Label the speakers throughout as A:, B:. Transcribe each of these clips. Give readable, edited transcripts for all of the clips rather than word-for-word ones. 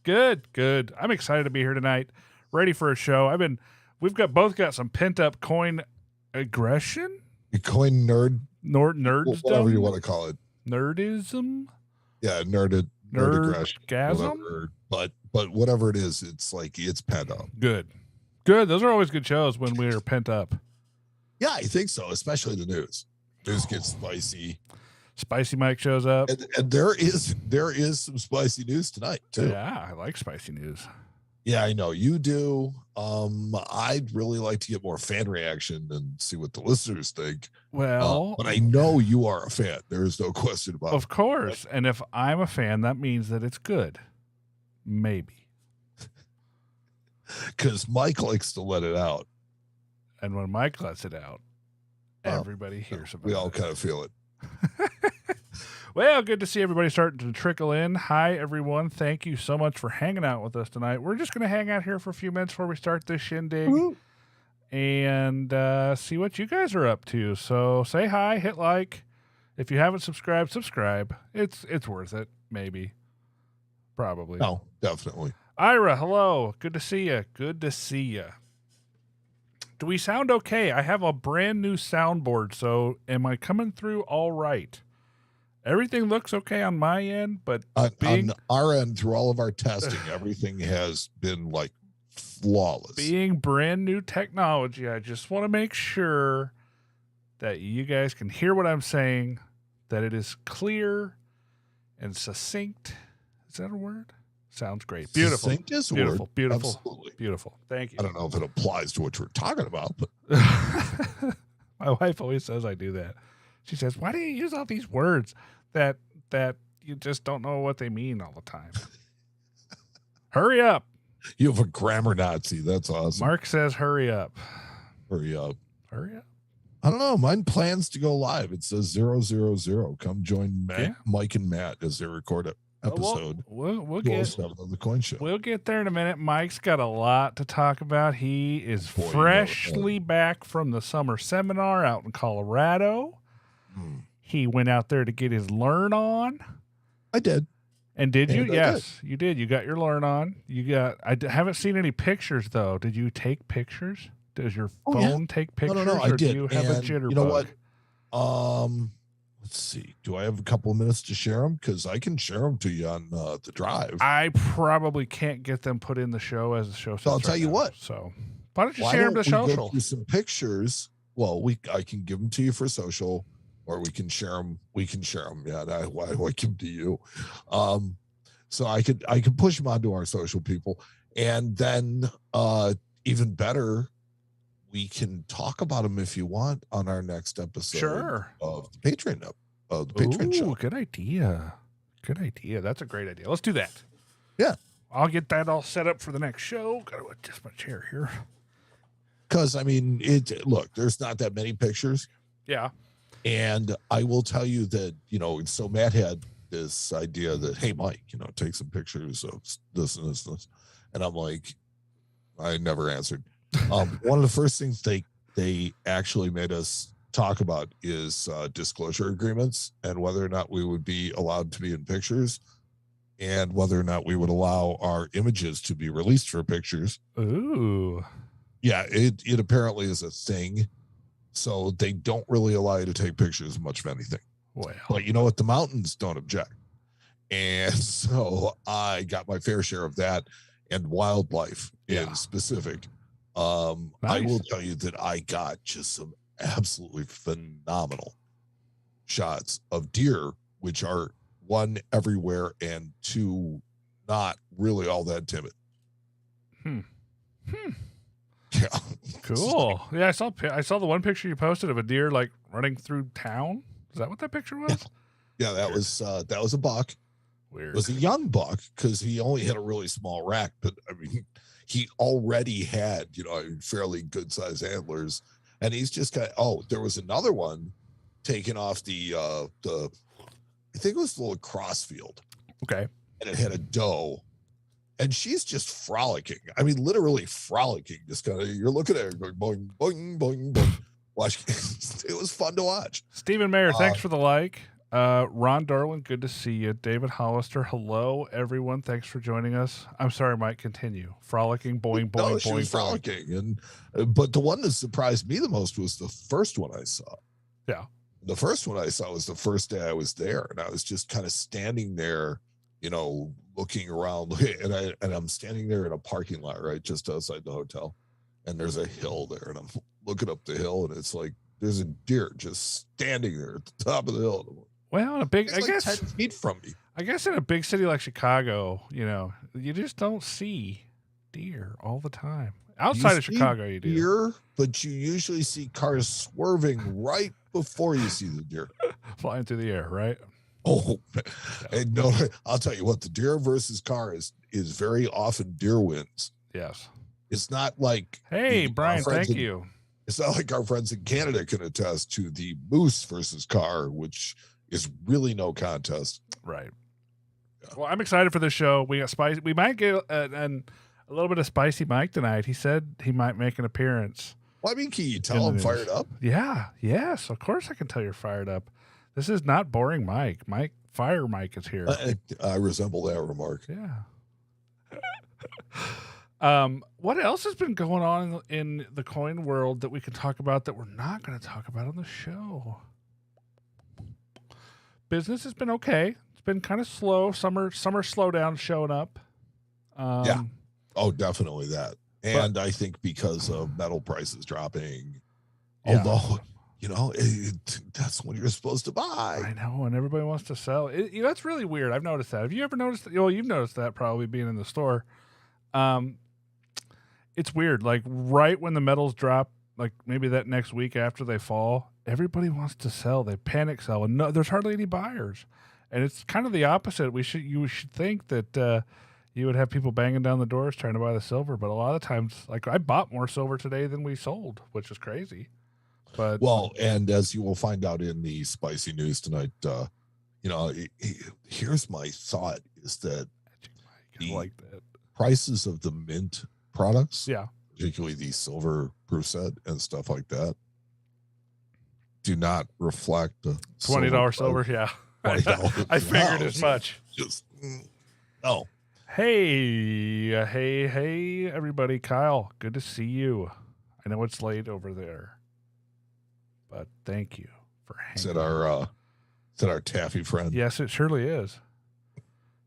A: Good. I'm excited to be here tonight. Ready for a show. We've both got some pent up coin aggression.
B: Coin
A: Nerdsdom.
B: Whatever you want to call it.
A: Nerdism.
B: Yeah, nerd aggression.
A: Whatever.
B: But whatever it is, it's like it's pent up.
A: Good. Those are always good shows when we're pent up.
B: Yeah, I think so, especially the news. News gets spicy.
A: Spicy Mike shows up.
B: And there is some spicy news tonight, too.
A: Yeah, I like spicy news.
B: Yeah, I know you do. I'd really like to get more fan reaction and see what the listeners think.
A: Well,
B: but I know you are a fan. There is no question about it.
A: Of course. And if I'm a fan, that means that it's good. Maybe.
B: Because Mike likes to let it out.
A: And when Mike lets it out, everybody hears about it.
B: We all kind of feel it.
A: Well, good to see everybody starting to trickle in. Hi, everyone. Thank you so much for hanging out with us tonight. We're just going to hang out here for a few minutes before we start this shindig and see what you guys are up to. So say hi, hit like. If you haven't subscribed, subscribe. It's worth it, maybe. Probably.
B: No, definitely.
A: Ira, hello. Good to see you. Do we sound okay? I have a brand new soundboard, so am I coming through all right? Everything looks okay on my end, but
B: on our end, through all of our testing, everything has been like flawless.
A: Being brand new technology, I just want to make sure that you guys can hear what I'm saying, that it is clear and succinct. Is that a word? Sounds great. Beautiful.
B: Succinct is a
A: beautiful,
B: word.
A: beautiful,
B: Absolutely.
A: Beautiful. Thank you.
B: I don't know if it applies to what we're talking about, but
A: my wife always says I do that. She says, "Why do you use all these words that you just don't know what they mean all the time?" Hurry up.
B: You have a grammar Nazi. That's awesome.
A: Mark says, "Hurry up."
B: Hurry up.
A: Hurry up.
B: I don't know. Mine plans to go live. It says 000. Come join Mike and Matt as they record an episode.
A: We'll get
B: of the Coin Show.
A: We'll get there in a minute. Mike's got a lot to talk about. He is freshly back from the summer seminar out in Colorado. He went out there to get his learn on.
B: I did.
A: And did you? Yes, you did. You got your learn on. I haven't seen any pictures, though. Did you take pictures? Does your phone take pictures?
B: No, I did.
A: Do you have a jitterbug?
B: You know what? Let's see. Do I have a couple of minutes to share them? Because I can share them to you on the drive.
A: I probably can't get them put in the show as the show starts.
B: I'll tell you what.
A: So why don't you share them to social?
B: Go through some pictures. Well, I can give them to you for social. Or we can share them. Yeah, why give them to you? So I could push them onto our social people, and then even better, we can talk about them if you want on our next episode of the Patreon show.
A: Good idea. That's a great idea. Let's do that.
B: Yeah,
A: I'll get that all set up for the next show. Got to adjust my chair here.
B: Because I mean, there's not that many pictures.
A: Yeah.
B: And I will tell you that, so Matt had this idea that, hey, Mike, take some pictures of this and this and this. And I'm like, I never answered. One of the first things they actually made us talk about is disclosure agreements and whether or not we would be allowed to be in pictures and whether or not we would allow our images to be released for pictures.
A: Ooh.
B: Yeah, it apparently is a thing. So they don't really allow you to take pictures much of anything.
A: Well.
B: But you know what? The mountains don't object. And so I got my fair share of that and wildlife in specific. Nice. I will tell you that I got just some absolutely phenomenal shots of deer, which are one, everywhere, and two, not really all that timid. Yeah.
A: Cool. Yeah, I saw the one picture you posted of a deer like running through town. Is that what that picture was?
B: Yeah, that was a buck.
A: Weird.
B: It was a young buck because he only had a really small rack, but I mean, he already had fairly good sized antlers, and he's just got. Oh, there was another one taken off the I think it was the little cross field.
A: Okay,
B: and it had a doe. And she's just frolicking. I mean, literally frolicking. Just kind of, you're looking at her going, boing, boing, boing, boing. Watch. It was fun to watch.
A: Stephen Mayer, thanks for the like. Ron Darwin, good to see you. David Hollister, hello, everyone. Thanks for joining us. I'm sorry, Mike, continue. Frolicking, boing, boing,
B: No,
A: boing,
B: she was
A: boing.
B: frolicking. And but the one that surprised me the most was the first one I saw.
A: Yeah.
B: The first one I saw was the first day I was there, and I was just kind of standing there, looking around, and I'm standing there in a parking lot, right, just outside the hotel, and there's a hill there, and I'm looking up the hill, and it's like there's a deer just standing there at the top of the hill.
A: Well,
B: It's like 10 feet from me.
A: I guess in a big city like Chicago, you just don't see deer all the time. Outside of Chicago, you do.
B: Deer, but you usually see cars swerving right before you see the deer.
A: Flying through the air, right?
B: Oh, and no, I'll tell you what, the deer versus car is very often deer wins.
A: Yes.
B: It's not like,
A: hey, Brian, thank you.
B: It's not like our friends in Canada can attest to the moose versus car, which is really no contest.
A: Right. Yeah. Well, I'm excited for this show. We got spicy. We might get a little bit of Spicy Mike tonight. He said he might make an appearance.
B: Well, I mean, can you tell I'm fired up?
A: Yeah. Yes. Of course I can tell you're fired up. This is not boring Mike. Fire Mike is here.
B: I resemble that remark.
A: Yeah. What else has been going on in the coin world that we can talk about that we're not going to talk about on the show? Business has been okay. It's been kind of slow. Summer slowdown showing up.
B: Yeah. Oh, definitely that. And I think because of metal prices dropping, although, that's when you're supposed to buy.
A: I know, and everybody wants to sell. That's really weird. I've noticed that. Have you ever noticed that? Well, you've noticed that probably being in the store. It's weird. Like right when the metals drop, like maybe that next week after they fall, everybody wants to sell. They panic sell, and there's hardly any buyers. And it's kind of the opposite. You should think that you would have people banging down the doors trying to buy the silver, but a lot of times, like I bought more silver today than we sold, which is crazy. But
B: and as you will find out in the spicy news tonight, here's my thought: is that the prices of the mint products, particularly the silver percent and stuff like that, do not reflect the
A: $20 silver. Yeah, $20. I figured as much.
B: Just no.
A: Hey, everybody. Kyle, good to see you. I know it's late over there, but thank you for hanging
B: out. Is that our taffy friend?
A: Yes, it surely is.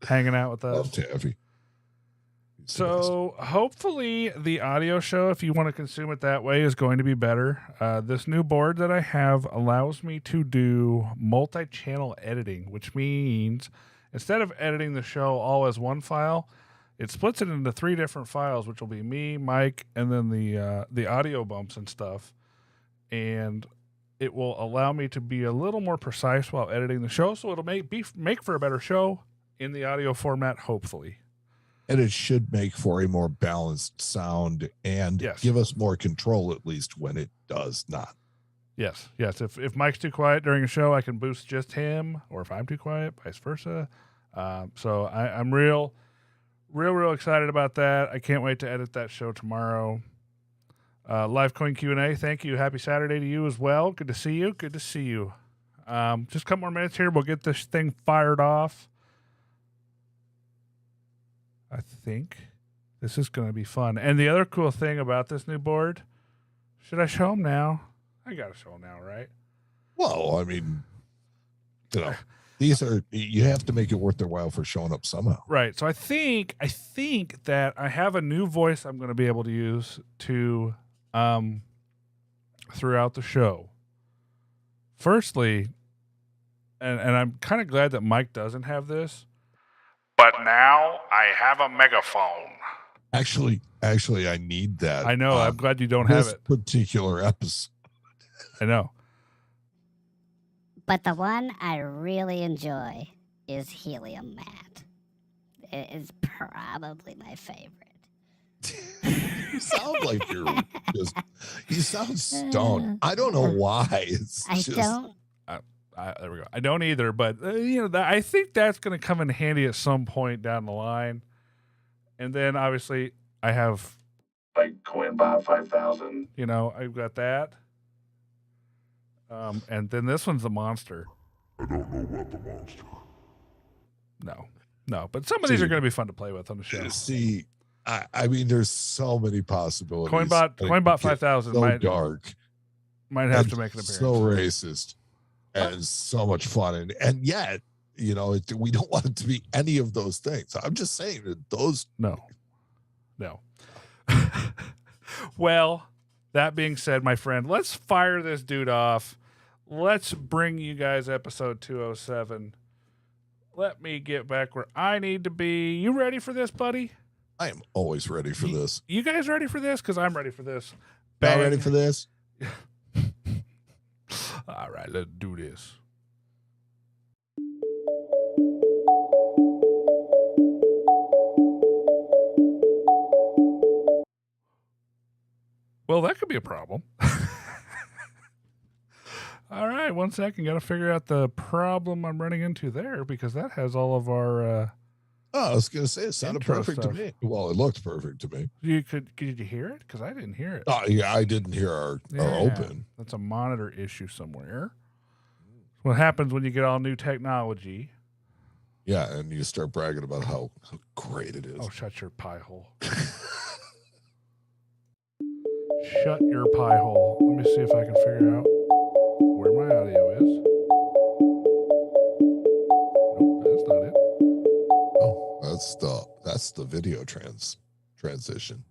A: Hanging out with us.
B: Love taffy.
A: So hopefully the audio show, if you want to consume it that way, is going to be better. This new board that I have allows me to do multi-channel editing, which means instead of editing the show all as one file, it splits it into 3 different files, which will be me, Mike, and then the audio bumps and stuff. And it will allow me to be a little more precise while editing the show, so it'll make for a better show in the audio format, hopefully.
B: And it should make for a more balanced sound and give us more control, at least when it does not.
A: Yes. If Mike's too quiet during a show, I can boost just him, or if I'm too quiet, vice versa. So I'm real excited about that. I can't wait to edit that show tomorrow. Live Coin Q&A, thank you. Happy Saturday to you as well. Good to see you. Just a couple more minutes here. We'll get this thing fired off. I think this is going to be fun. And the other cool thing about this new board, should I show them now? I got to show them now, right?
B: Well, I mean, you have to make it worth their while for showing up somehow.
A: Right. So I think that I have a new voice I'm going to be able to use to throughout the show. Firstly, and I'm kind of glad that Mike doesn't have this, but now I have a megaphone.
B: Actually, I need that.
A: I know. I'm glad you don't have it.
B: This particular episode.
A: I know.
C: But the one I really enjoy is Helium Matte. It is probably my favorite.
B: You sound like you sound stoned. I don't know why.
C: Don't.
A: There we go. I don't either, but I think that's going to come in handy at some point down the line. And then obviously I have like CoinBot 5000. I've got that. And then this one's the monster.
D: I don't know about the monster.
A: No, but some of these are going to be fun to play with on the show.
B: See, I mean, there's so many possibilities.
A: Coinbot 5000
B: so dark,
A: might have to make an appearance.
B: So racist, and so much fun, and yet, you know, we don't want it to be any of those things. I'm just saying that those.
A: No. Well, that being said, my friend, let's fire this dude off. Let's bring you guys episode 207. Let me get back where I need to be. You ready for this, buddy?
B: I am always ready for this.
A: You guys ready for this? Because I'm ready for this.
B: Not ready for this?
A: All right, let's do this. Well, that could be a problem. All right, 1 second. Got to figure out the problem I'm running into there because that has all of our.
B: I was going to say it sounded perfect to me. Well, it looked perfect to me.
A: Could you hear it? Because I didn't hear it.
B: Oh, yeah, I didn't hear our open.
A: That's a monitor issue somewhere. What happens when you get all new technology?
B: Yeah, and you start bragging about how great it is.
A: Oh, shut your pie hole. Shut your pie hole. Let me see if I can figure out where my audio is. Nope, that's not it.
B: Oh, that's the video transition.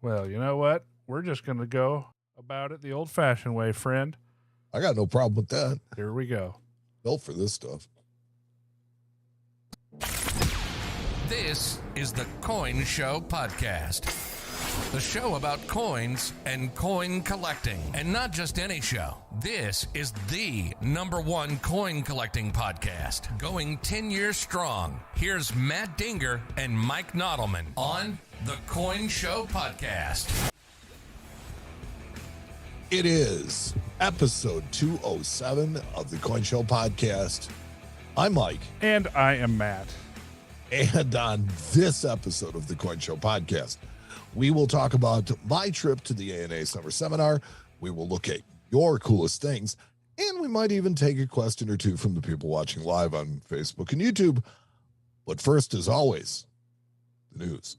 A: Well, you know what? We're just going to go about it the old-fashioned way, friend.
B: I got no problem with that.
A: Here we go.
B: Built for this stuff.
E: This is the Coin Show Podcast. The show about coins and coin collecting. And not just any show. This is the #1 coin collecting podcast. Going 10 years strong. Here's Matt Dinger and Mike Nodelman on the Coin Show Podcast.
B: It is episode 207 of the Coin Show Podcast. I'm Mike.
A: And I am Matt.
B: And on this episode of the Coin Show Podcast, we will talk about my trip to the ANA Summer Seminar. We will look at your coolest things, and we might even take a question or two from the people watching live on Facebook and YouTube. But first, as always, the news.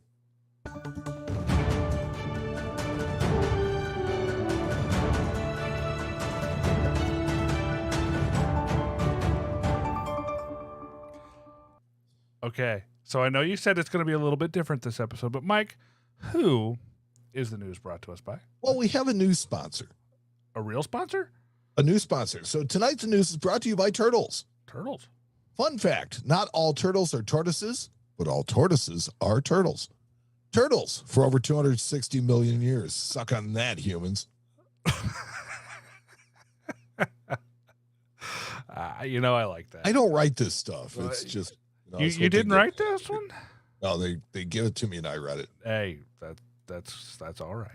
A: Okay, so I know you said it's going to be a little bit different this episode, but Mike, who is the news brought to us by?
B: Well, we have a new sponsor.
A: A real sponsor?
B: A new sponsor. So tonight's news is brought to you by Turtles.
A: Turtles.
B: Fun fact, not all turtles are tortoises, but all tortoises are turtles. Turtles for over 260 million years. Suck on that, humans.
A: You know, I like that.
B: I don't write this stuff. It's just...
A: You didn't write this one?
B: No, they give it to me and I read it.
A: Hey, that's all right.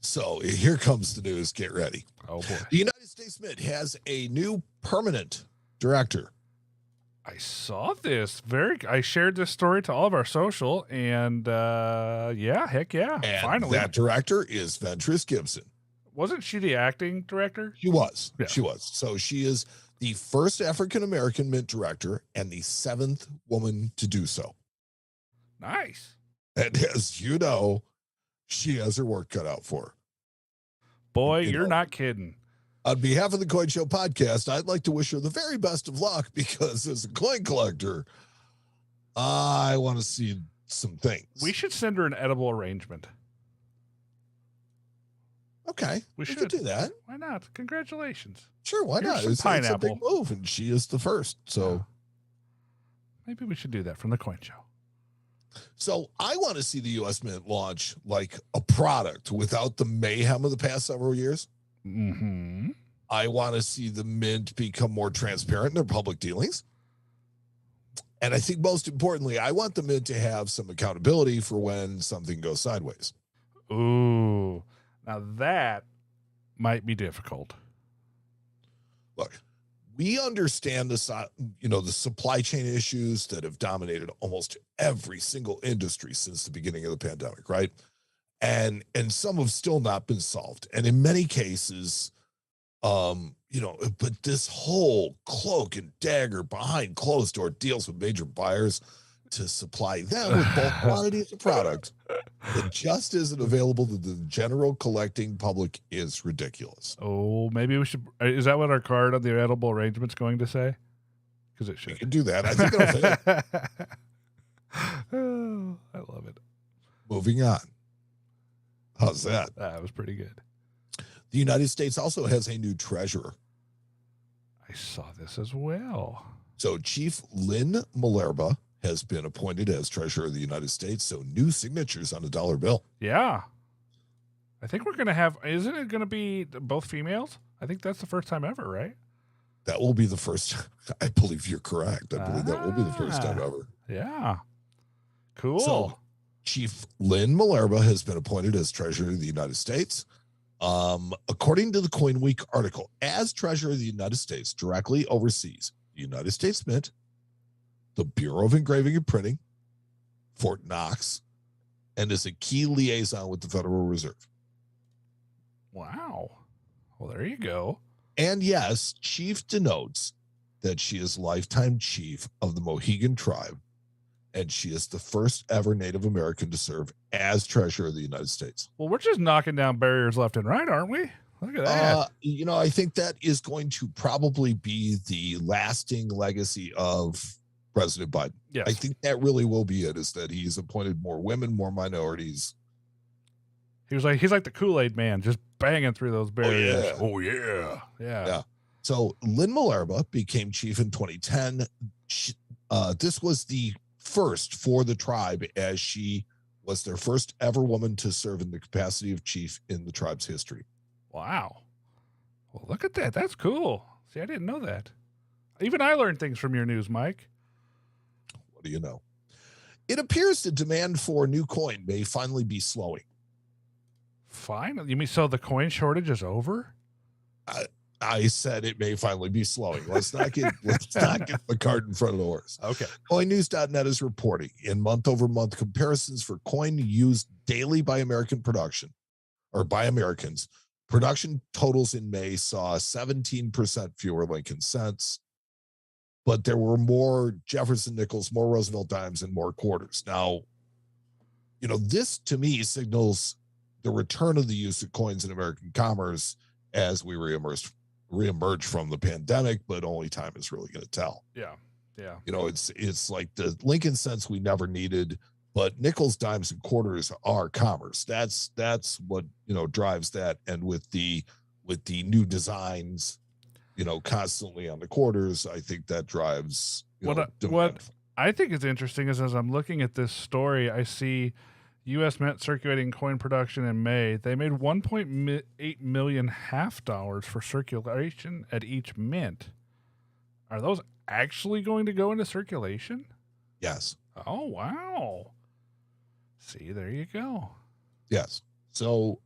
B: So here comes the news. Get ready.
A: Oh boy.
B: The United States Mint has a new permanent director.
A: I saw this. I shared this story to all of our social, and yeah, heck yeah.
B: And
A: finally.
B: That director is Ventress Gibson.
A: Wasn't she the acting director?
B: She was.
A: Yeah.
B: She was. So she is the first African-American mint director and the 7th woman to do so.
A: Nice.
B: And as you know, she has her work cut out for her.
A: Boy, you're not kidding.
B: On behalf of the Coin Show Podcast, I'd like to wish her the very best of luck because as a coin collector, I want to see some things.
A: We should send her an edible arrangement.
B: Okay, we should do that.
A: Why not? Congratulations.
B: Sure, why not? It's a big move, and she is the first. So
A: maybe we should do that from the Coin Show.
B: So I want to see the U.S. Mint launch like a product without the mayhem of the past several years.
A: Mm-hmm.
B: I want to see the Mint become more transparent in their public dealings. And I think most importantly, I want the Mint to have some accountability for when something goes sideways.
A: Ooh. Now that might be difficult.
B: Look, we understand the supply chain issues that have dominated almost every single industry since the beginning of the pandemic, right? and some have still not been solved. And in many cases, but this whole cloak and dagger behind closed door deals with major buyers to supply them with bulk quantities of product that just isn't available to the general collecting public is ridiculous.
A: Oh, maybe we should. Is that what our card on the edible arrangement's going to say? Because it should.
B: We can do that. I think it'll fit.
A: Oh, I love it.
B: Moving on. How's that?
A: That was pretty good.
B: The United States also has a new treasurer.
A: I saw this as well.
B: So Chief Lynn Malerba has been appointed as treasurer of the United States. So new signatures on a dollar bill.
A: Yeah. I think we're going to have, isn't it going to be both females? I think that's the first time ever, right?
B: That will be the first. I believe you're correct. I believe that will be the first time ever.
A: Yeah. Cool.
B: So Chief Lynn Malerba has been appointed as treasurer of the United States. According to the Coin Week article, as treasurer of the United States, directly oversees the United States Mint, the Bureau of Engraving and Printing, Fort Knox, and is a key liaison with the Federal Reserve.
A: Wow. Well, there you go.
B: And yes, chief denotes that she is lifetime chief of the Mohegan tribe, and she is the first ever Native American to serve as treasurer of the United States.
A: Well, we're just knocking down barriers left and right, aren't we? Look at that.
B: I think that is going to probably be the lasting legacy of President Biden.
A: Yes.
B: I think that really will be it, is that he's appointed more women, more minorities.
A: He's like the Kool-Aid man, just banging through those barriers. Oh, yeah.
B: Yeah. So Lynn Malerba became chief in 2010. This was the first for the tribe, as she was their first ever woman to serve in the capacity of chief in the tribe's history.
A: Wow. Well, look at that. That's cool. See, I didn't know that. Even I learned things from your news, Mike.
B: What do you know? It appears the demand for a new coin may finally be slowing.
A: Fine. You mean so the coin shortage is over?
B: I said it may finally be slowing. Let's not get the cart in front of the horse.
A: Okay.
B: CoinNews.net is reporting in month-over-month comparisons for coin used daily by American production, or by Americans. Production totals in May saw 17% fewer Lincoln cents, but there were more Jefferson nickels, more Roosevelt dimes, and more quarters. Now, this to me signals the return of the use of coins in American commerce as we reemerge from the pandemic, but only time is really going to tell.
A: Yeah.
B: It's like the Lincoln cents we never needed, but nickels, dimes, and quarters are commerce. That's what drives that. And with the new designs, constantly on the quarters, I think that drives
A: what I think is interesting is, as I'm looking at this story, I see U.S. Mint circulating coin production in May. They made $1.8 million half dollars for circulation at each mint. Are those actually going to go into circulation?
B: Yes.
A: Oh, wow. See, there you go.
B: Yes. So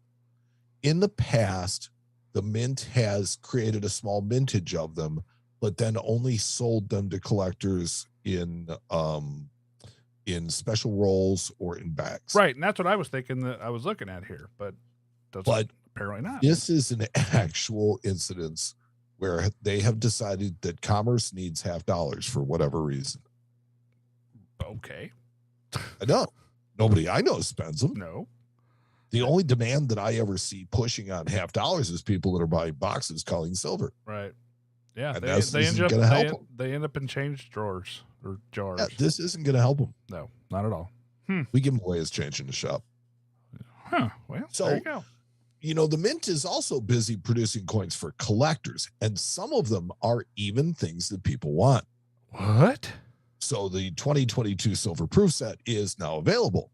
B: in the past, the mint has created a small mintage of them, but then only sold them to collectors in special rolls or in bags.
A: Right, and that's what I was thinking that I was looking at here, but apparently not.
B: This is an actual incidence where they have decided that commerce needs half dollars for whatever reason.
A: Okay.
B: I know. Nobody I know spends them.
A: No.
B: The only demand that I ever see pushing on half dollars is people that are buying boxes calling silver.
A: Right. Yeah,
B: and
A: they end up in change drawers or jars.
B: Yeah, this isn't going to help them.
A: No, not at all.
B: We give them away as change in the shop.
A: Huh. Well, so, there you go.
B: The mint is also busy producing coins for collectors, and some of them are even things that people want.
A: What?
B: So the 2022 silver proof set is now available.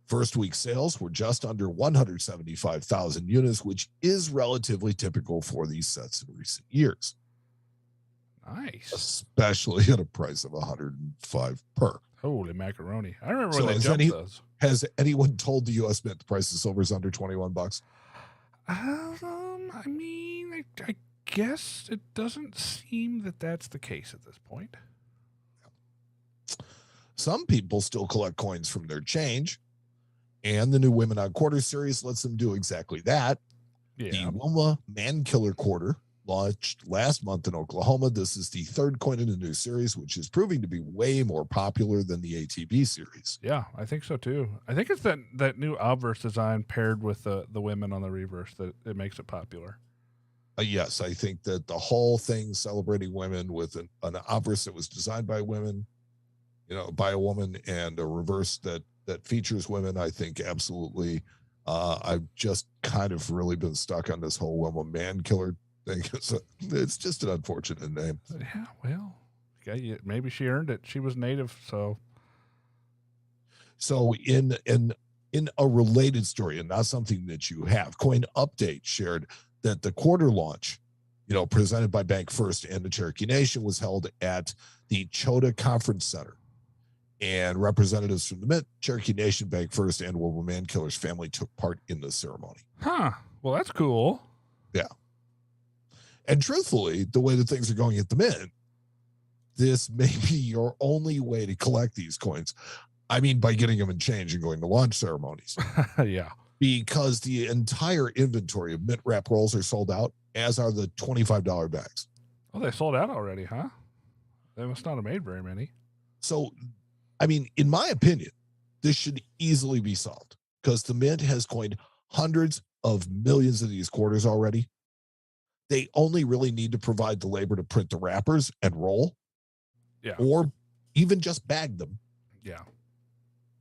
B: First week sales were just under 175,000 units, which is relatively typical for these sets in recent years.
A: Nice.
B: Especially at a price of $105 per.
A: Holy macaroni. I remember when they jumped those.
B: Has anyone told the U.S. Mint the price of silver is under $21?
A: I mean, I guess it doesn't seem that that's the case at this point.
B: Some people still collect coins from their change. And the new Women on Quarter series lets them do exactly that.
A: Yeah.
B: The Wilma Man Killer Quarter launched last month in Oklahoma. This is the third coin in the new series, which is proving to be way more popular than the ATB series.
A: Yeah, I think so too. I think it's that new obverse design paired with the women on the reverse that it makes it popular.
B: Yes, I think that the whole thing celebrating women with an obverse that was designed by women, by a woman, and a reverse that features women, I think absolutely. I've just kind of really been stuck on this whole Wilma Man Killer thing. It's just an unfortunate name.
A: Yeah, well, okay, maybe she earned it. She was native, so.
B: So in a related story, and not something that you have, Coin Update shared that the quarter launch, presented by Bank First and the Cherokee Nation, was held at the Chota Conference Center. And representatives from the Mint, Cherokee Nation, Bank First, and Wilma Man Killer's family took part in the ceremony.
A: Huh. Well, that's cool.
B: Yeah. And truthfully, the way that things are going at the Mint, this may be your only way to collect these coins. I mean, by getting them in change and going to launch ceremonies.
A: Yeah.
B: Because the entire inventory of Mint wrap rolls are sold out, as are the $25 bags.
A: Oh, they sold out already, huh? They must not have made very many.
B: So, I mean, in my opinion, this should easily be solved because the Mint has coined hundreds of millions of these quarters already. They only really need to provide the labor to print the wrappers and roll.
A: Yeah.
B: Or even just bag them.
A: Yeah.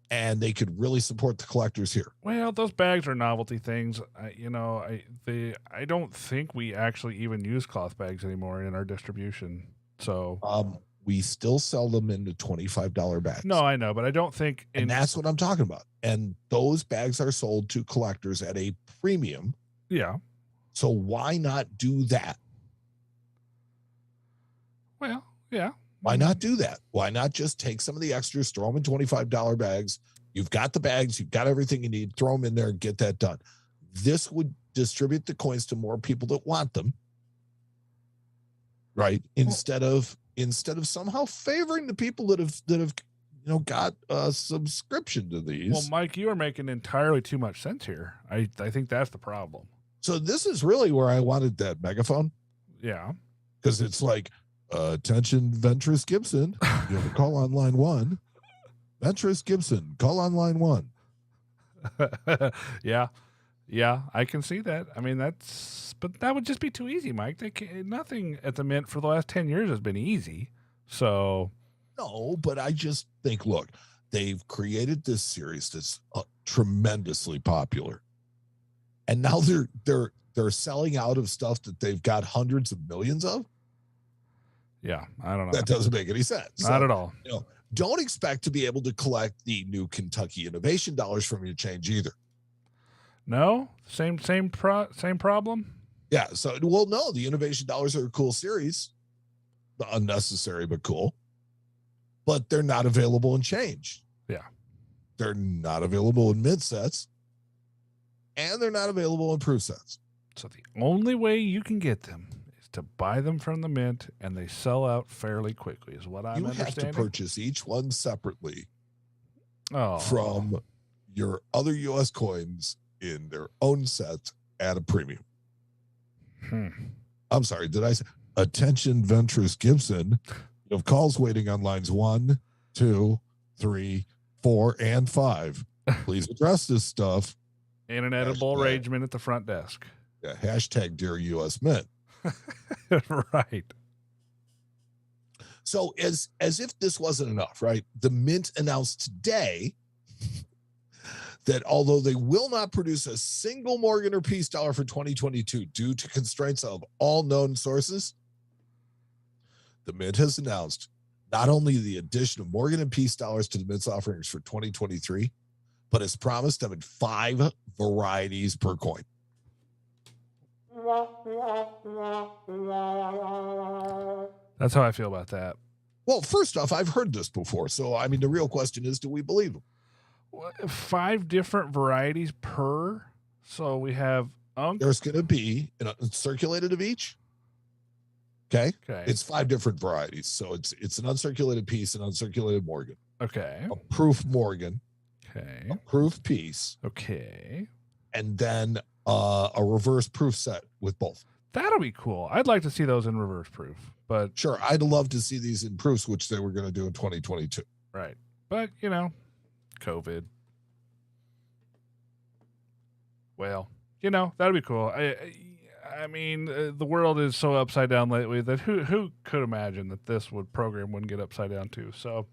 B: And they could really support the collectors here.
A: Well, those bags are novelty things. I don't think we actually even use cloth bags anymore in our distribution. So
B: we still sell them in the $25 bags.
A: No, I know, but I don't think.
B: And that's what I'm talking about. And those bags are sold to collectors at a premium.
A: Yeah.
B: So why not do that?
A: Well, yeah.
B: Why not do that? Why not just take some of the extras, throw them in $25 bags? You've got the bags, you've got everything you need, throw them in there and get that done. This would distribute the coins to more people that want them. Right? Instead of somehow favoring the people that have got a subscription to these.
A: Well, Mike, you are making entirely too much sense here. I think that's the problem.
B: So this is really where I wanted that megaphone.
A: Yeah. Because
B: it's like, attention, Ventress Gibson. You have to call on line 1. Ventress Gibson, call on line 1.
A: Yeah. Yeah, I can see that. I mean, but that would just be too easy, Mike. Nothing at the Mint for the last 10 years has been easy. So.
B: No, but I just think, look, they've created this series that's tremendously popular. And now they're selling out of stuff that they've got hundreds of millions of.
A: Yeah, I don't know.
B: That doesn't make any sense.
A: Not at all.
B: Don't expect to be able to collect the new Kentucky Innovation dollars from your change either.
A: No, same problem.
B: Yeah. So, well, no, the Innovation dollars are a cool series, unnecessary but cool, but they're not available in change.
A: Yeah,
B: they're not available in Mint sets, and they're not available in proof sets.
A: So the only way you can get them is to buy them from the Mint, and they sell out fairly quickly. Is what I'm understanding.
B: You have to purchase each one separately
A: Oh.
B: from your other U.S. coins in their own set at a premium. I'm sorry, did I say attention, Ventress Gibson? You have calls waiting on lines 1, 2, 3, 4, and 5. Please address this stuff.
A: And an edible arrangement at the front desk.
B: Yeah, hashtag Dear U.S. Mint.
A: Right.
B: So as if this wasn't enough, right? The Mint announced today that although they will not produce a single Morgan or Peace dollar for 2022 due to constraints of all known sources, the Mint has announced not only the addition of Morgan and Peace dollars to the Mint's offerings for 2023, but has promised them in 5 varieties per coin.
A: That's how I feel about that.
B: Well, first off, I've heard this before. So, I mean, the real question is, do we believe them?
A: 5 different varieties per. So we have
B: there's going to be circulated of each. Okay. It's 5 different varieties. So it's an uncirculated piece, an uncirculated Morgan.
A: Okay.
B: A proof Morgan.
A: Okay.
B: a proof piece,
A: Okay.
B: and then a reverse proof set with both.
A: That'll be cool. I'd like to see those in reverse proof, but
B: Sure, I'd love to see these in proofs, which they were going to do in 2022.
A: right. But, you know, COVID. Well, you know, that'd be cool. I mean, the world is so upside down lately that who could imagine that this program wouldn't get upside down too? So,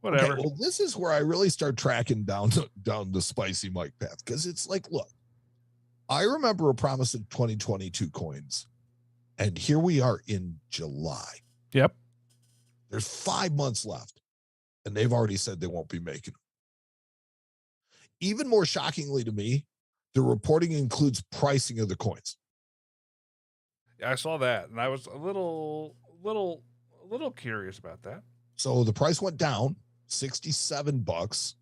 A: whatever.
B: Okay, well, this is where I really start tracking down the spicy Mike path, because it's like, look, I remember a promise of 2022 coins, and here we are in July.
A: Yep.
B: There's 5 months left, and they've already said they won't be making them. Even more shockingly to me, the reporting includes pricing of the coins.
A: I saw that, and I was a little curious about that.
B: So the price went down $67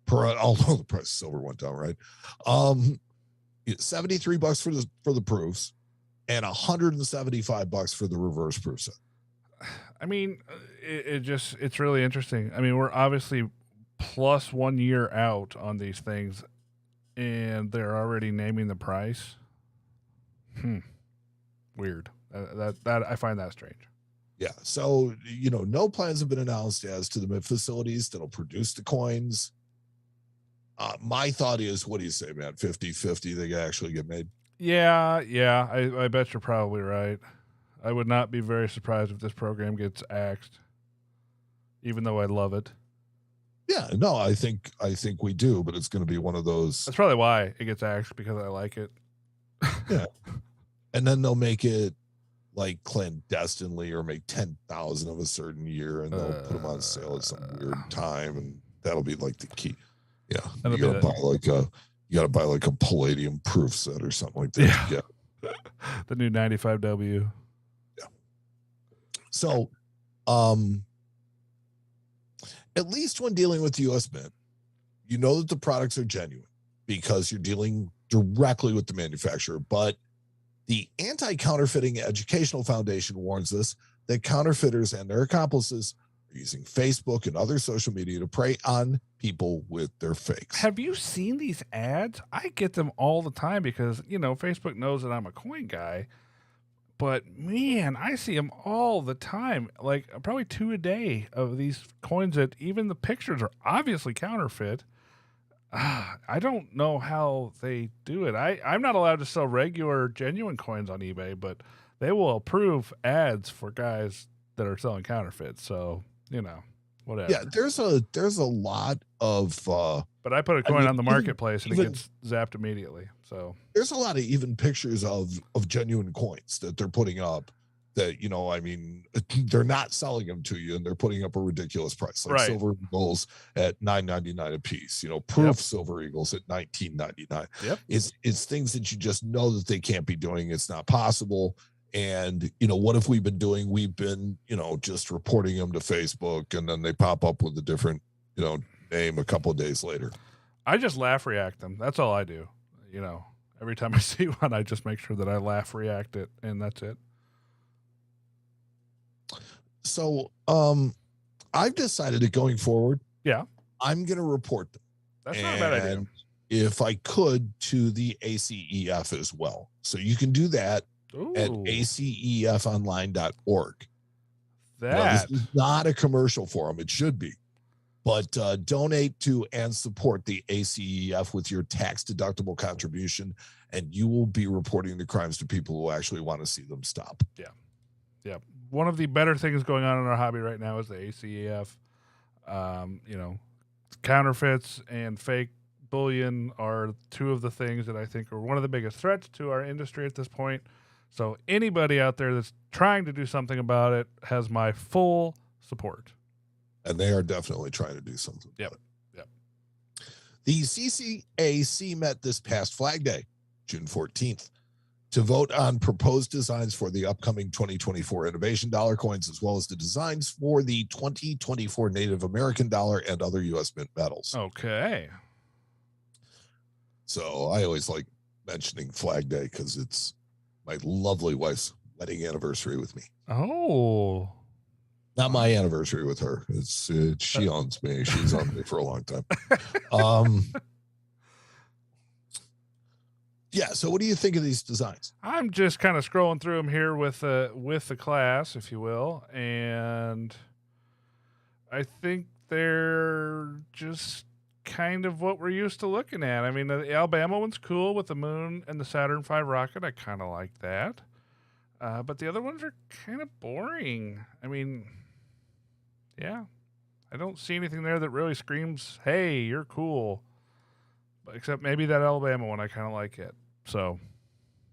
B: per, although the price of silver went down, right? $73 for the proofs, and $175 for the reverse proof set.
A: I mean, it's really interesting. I mean, we're obviously plus 1 year out on these things, and they're already naming the price. Weird. That I find that strange.
B: Yeah. So, no plans have been announced as to the facilities that'll produce the coins. My thought is, what do you say, man? 50-50 they actually get made?
A: Yeah. I bet you're probably right. I would not be very surprised if this program gets axed, even though I love it.
B: Yeah, no, I think we do, but it's going to be one of those.
A: That's probably why it gets axed, because I like it.
B: Yeah. And then they'll make it like clandestinely, or make 10,000 of a certain year, and they'll put them on sale at some weird time, and that'll be like the key. Yeah, you gotta buy like a palladium proof set or something like that.
A: Yeah. The new 95W.
B: Yeah. So, at least when dealing with the U.S. Mint, you know that the products are genuine because you're dealing directly with the manufacturer. But the Anti-Counterfeiting Educational Foundation warns us that counterfeiters and their accomplices are using Facebook and other social media to prey on people with their fakes.
A: Have you seen these ads? I get them all the time because, Facebook knows that I'm a coin guy. But, man, I see them all the time, like probably 2 a day of these coins that even the pictures are obviously counterfeit. I don't know how they do it. I'm not allowed to sell regular, genuine coins on eBay, but they will approve ads for guys that are selling counterfeits. So, whatever.
B: Yeah, there's a lot of...
A: but I put a coin on the marketplace and it gets zapped immediately. So
B: there's a lot of even pictures of genuine coins that they're putting up that, they're not selling them to you, and they're putting up a ridiculous price, like silver eagles at $9.99 a piece, proof silver eagles at $19.99.
A: Yep.
B: It's things that you just know that they can't be doing. It's not possible. And, what have we been doing? We've been, just reporting them to Facebook, and then they pop up with a different, name a couple of days later.
A: I just laugh react them. That's all I do. Every time I see one, I just make sure that I laugh react it, and that's it.
B: So, I've decided that going forward, I'm going to report them.
A: That's not a bad idea.
B: If I could, to the ACEF as well. So you can do that at acefonline.org. This is not a commercial for them. It should be. But donate to and support the ACEF with your tax-deductible contribution, and you will be reporting the crimes to people who actually want to see them stop.
A: Yeah. One of the better things going on in our hobby right now is the ACEF. Counterfeits and fake bullion are two of the things that I think are one of the biggest threats to our industry at this point. So anybody out there that's trying to do something about it has my full support.
B: And they are definitely trying to do something.
A: Yep.
B: The CCAC met this past Flag Day, June 14th, to vote on proposed designs for the upcoming 2024 Innovation Dollar coins, as well as the designs for the 2024 Native American Dollar and other U.S. Mint metals.
A: Okay.
B: So I always like mentioning Flag Day because it's my lovely wife's wedding anniversary with me.
A: Oh.
B: Not my anniversary with her. It's she owns me. She's owned me for a long time. Yeah. So what do you think of these designs?
A: I'm just kind of scrolling through them here with the class, if you will, and I think they're just kind of what we're used to looking at. I mean, the Alabama one's cool with the moon and the Saturn V rocket. I kind of like that. But the other ones are kind of boring. I mean, yeah, I don't see anything there that really screams, "Hey, you're cool." But except maybe that Alabama one, I kind of like it. So,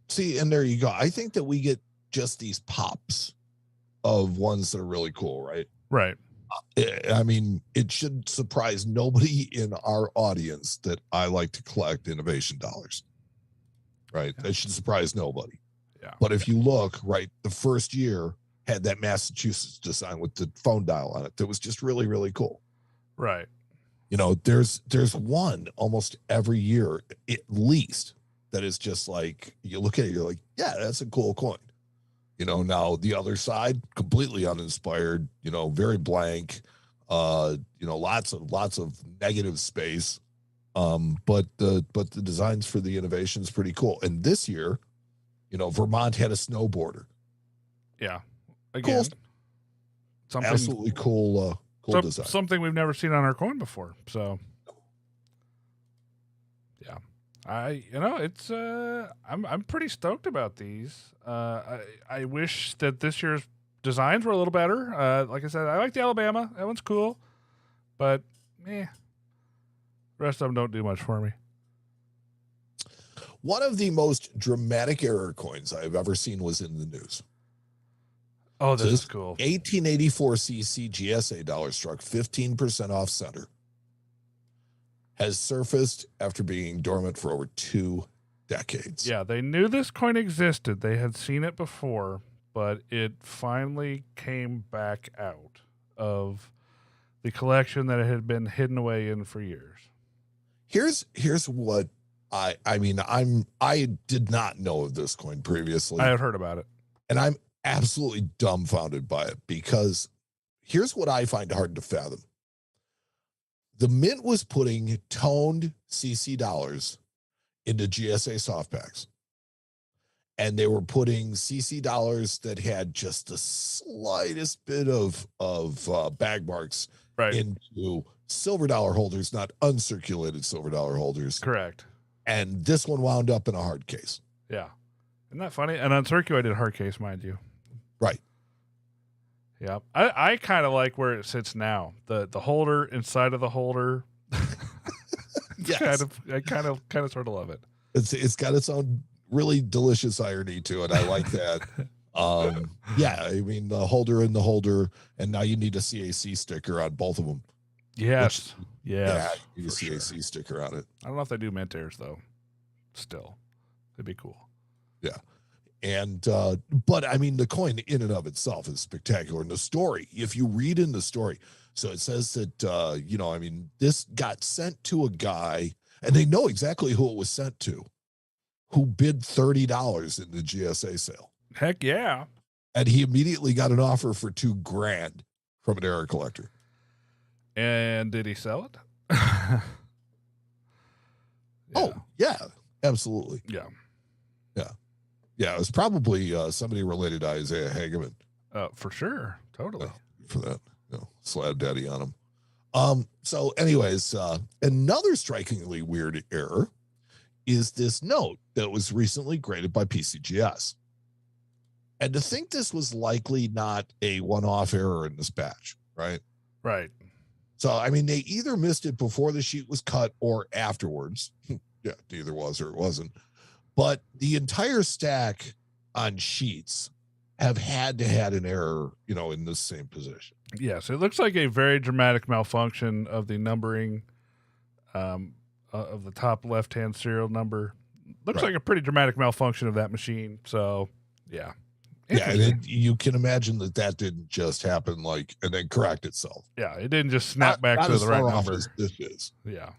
B: see, and there you go. I think that we get just these pops of ones that are really cool, right?
A: right.
B: I mean, it should surprise nobody in our audience that I like to collect innovation dollars, right?
A: Yeah.
B: That should surprise nobody.
A: Yeah.
B: But if you look, right, the first year had that Massachusetts design with the phone dial on it that was just really, really cool.
A: Right.
B: You know, there's one almost every year, at least, that is just like, you look at it, you're like, yeah, that's a cool coin. You know, now the other side, completely uninspired, you know, very blank, you know, lots of negative space. But the designs for the innovation's pretty cool. And this year, you know, Vermont had a snowboarder.
A: Yeah. Again,
B: Cool. Something absolutely cool design.
A: Something we've never seen on our coin before. So yeah. It's I'm pretty stoked about these. I wish that this year's designs were a little better. Like I said, I like the Alabama. That one's cool. But the rest of them don't do much for me.
B: One of the most dramatic error coins I've ever seen was in the news.
A: Oh, this is cool.
B: 1884 CC GSA dollar struck 15% off center. Has surfaced after being dormant for over 2 decades.
A: Yeah, they knew this coin existed. They had seen it before, but it finally came back out of the collection that it had been hidden away in for years.
B: Here's what I did not know of this coin previously.
A: I had heard about it.
B: And I'm absolutely dumbfounded by it, because here's what I find hard to fathom. The mint was putting toned CC dollars into GSA softbacks, and they were putting CC dollars that had just the slightest bit of bag marks into silver dollar holders, not uncirculated silver dollar holders.
A: Correct.
B: And this one wound up in a hard case.
A: Yeah. Isn't that funny? An uncirculated hard case, mind you.
B: Right.
A: Yeah. I kind of like where it sits now. The holder inside of the holder.
B: Yes.
A: I kind of sort of love it.
B: It's got its own really delicious irony to it. I like that. Yeah, I mean, the holder in the holder, and now you need a CAC sticker on both of them.
A: Yes.
B: Yeah, you need a CAC sticker on it.
A: I don't know if they do mint airs though. Still, it'd be cool.
B: Yeah. And but I mean, the coin in and of itself is spectacular. And the story, if you read in the story, so it says that you know, I mean, this got sent to a guy, and they know exactly who it was sent to, who bid $30 in the GSA sale.
A: Heck yeah.
B: And he immediately got an offer for $2,000 from an error collector.
A: And did he sell it? Yeah.
B: Oh, yeah, absolutely.
A: Yeah.
B: Yeah. Yeah, it was probably somebody related to Isaiah Hageman.
A: For sure. Totally.
B: For that, you know, slab daddy on him. So anyways, another strikingly weird error is this note that was recently graded by PCGS. And to think this was likely not a one-off error in this batch, right?
A: Right.
B: So, I mean, they either missed it before the sheet was cut or afterwards. Yeah, it either was or it wasn't. But the entire stack on sheets have had to had an error, you know, in the same position.
A: Yes, it looks like a very dramatic malfunction of the numbering of the top left-hand serial number. Looks like a pretty dramatic malfunction of that machine. So, yeah.
B: Yeah, and you can imagine that didn't just happen like and then correct itself.
A: Yeah, it didn't just snap back to the right number.
B: This is.
A: Yeah.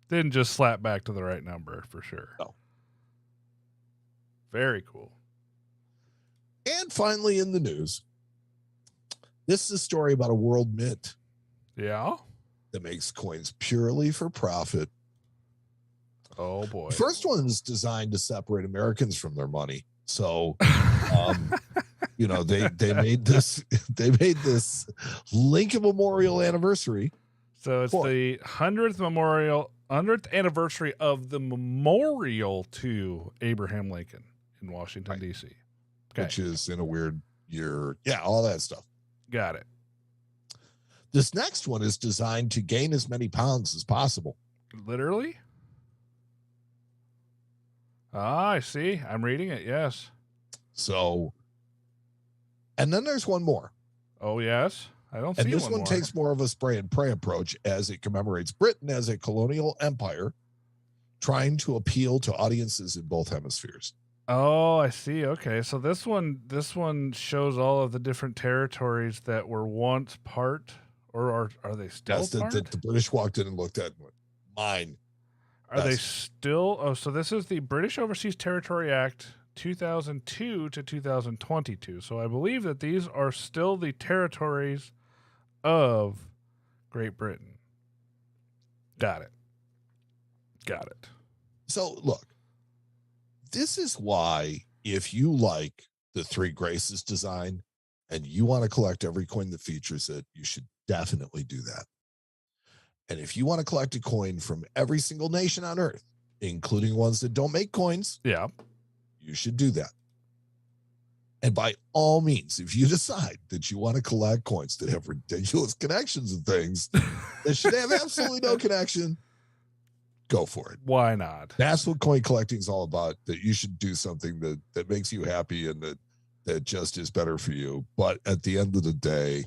A: Didn't just slap back to the right number for sure.
B: No.
A: Very cool.
B: And finally in the news, This is a story about a world mint
A: Yeah.
B: that makes coins purely for profit.
A: Oh boy.
B: The first one is designed to separate Americans from their money. So, they made this Lincoln Memorial anniversary.
A: So it's the 100th anniversary of the memorial to Abraham Lincoln in Washington,
B: Right.
A: D.C.
B: Which is in a weird year. Yeah, all that stuff.
A: Got it.
B: This next one is designed to gain as many pounds as possible.
A: Literally? Ah, I see. I'm reading it. Yes.
B: So, and then there's one more.
A: Oh, yes. I don't see
B: And this one
A: more.
B: takes more of a spray and pray approach as it commemorates Britain as a colonial empire, trying to appeal to audiences in both hemispheres.
A: Oh, I see. Okay. So this one shows all of the different territories that were once part, or are they still
B: Yes,
A: part?
B: the British walked in and looked at and went, mine.
A: Are they still? Oh, so this is the British Overseas Territory Act 2002 to 2022. So I believe that these are still the territories of Great Britain. Got it.
B: So look, this is why if you like the Three Graces design and you want to collect every coin that features it, you should definitely do that. And if you want to collect a coin from every single nation on earth, including ones that don't make coins,
A: Yeah.
B: you should do that. And by all means, if you decide that you want to collect coins that have ridiculous connections and things that should have absolutely no connection, go for it.
A: Why not?
B: That's what coin collecting is all about, that you should do something that makes you happy and that just is better for you. But at the end of the day,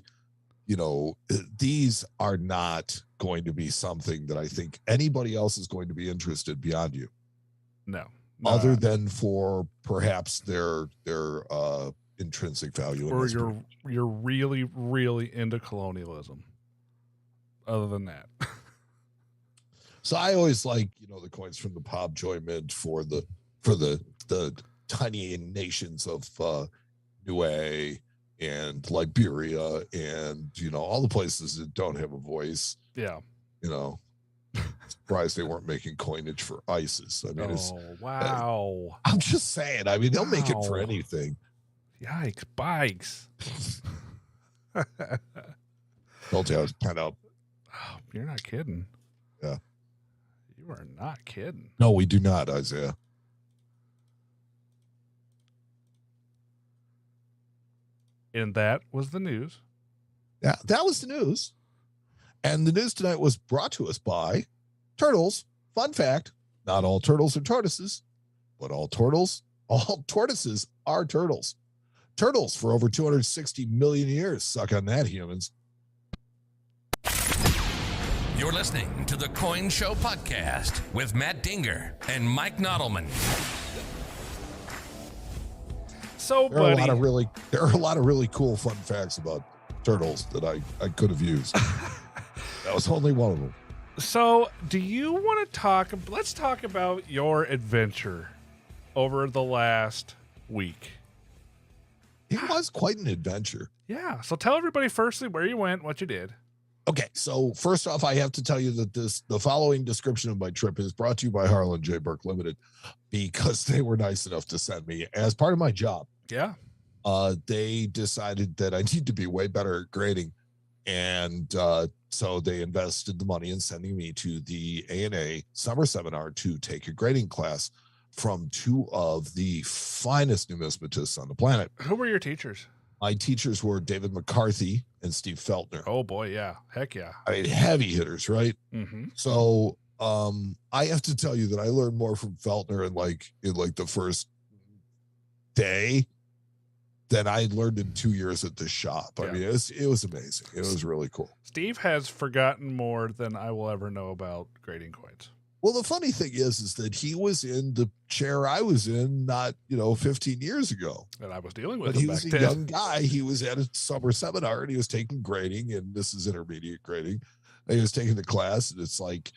B: these are not going to be something that I think anybody else is going to be interested beyond you.
A: No.
B: Other than for perhaps their intrinsic value.
A: Or you're really, really into colonialism. Other than that.
B: So I always like, the coins from the Pobjoy Mint for the tiny nations of Niue and Liberia and, all the places that don't have a voice.
A: Yeah.
B: Surprised they weren't making coinage for ISIS. I mean,
A: wow.
B: I'm just saying, I mean, they'll make it for anything.
A: Yikes, bikes.
B: Told you I was kind of.
A: Oh, you're not kidding.
B: Yeah.
A: You are not kidding.
B: No, we do not, Isaiah.
A: And that was the news.
B: Yeah, that was the news. And the news tonight was brought to us by Turtles. Fun fact, not all turtles are tortoises, but all tortoises are turtles. Turtles for over 260 million years. Suck on that, humans.
E: You're listening to the Coin Show Podcast with Matt Dinger and Mike Nodelman.
A: So,
B: There are
A: buddy,
B: a lot of really cool fun facts about turtles that I could have used. That was only one of them.
A: So, do you want to let's talk about your adventure over the last week.
B: It was quite an adventure.
A: Yeah. So tell everybody firstly where you went, what you did.
B: Okay, so first off, I have to tell you that the following description of my trip is brought to you by Harlan J. Burke Limited, because they were nice enough to send me as part of my job.
A: Yeah.
B: They decided that I need to be way better at grading, and so they invested the money in sending me to the A&A summer seminar to take a grading class from two of the finest numismatists on the planet.
A: Who were your teachers?
B: My teachers were David McCarthy and Steve Feltner.
A: Oh boy, yeah. Heck yeah.
B: I mean, heavy hitters, right?
A: Mm-hmm.
B: So I have to tell you that I learned more from Feltner in the first day than I learned in 2 years at the shop.
A: Yeah.
B: I mean, it was amazing. It was really cool.
A: Steve has forgotten more than I will ever know about grading coins.
B: Well, the funny thing is that he was in the chair I was in not, 15 years ago.
A: And I was dealing with
B: But
A: him
B: he
A: back
B: was a
A: then.
B: young guy. He was at a summer seminar and he was taking grading, and this is intermediate grading. And he was taking the class, and it's like,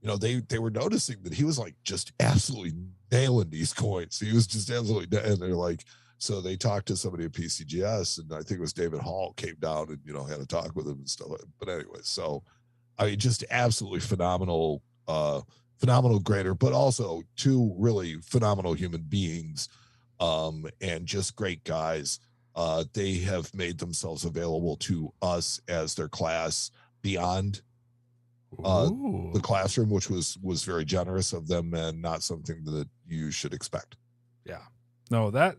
B: they were noticing that he was like just absolutely nailing these coins. He was just absolutely, and they're like, So they talked to somebody at PCGS, and I think it was David Hall came down and, had a talk with him and stuff. But anyway, so I mean, just absolutely phenomenal grader, but also two really phenomenal human beings, and just great guys. They have made themselves available to us as their class beyond the classroom, which was very generous of them and not something that you should expect.
A: Yeah. No, that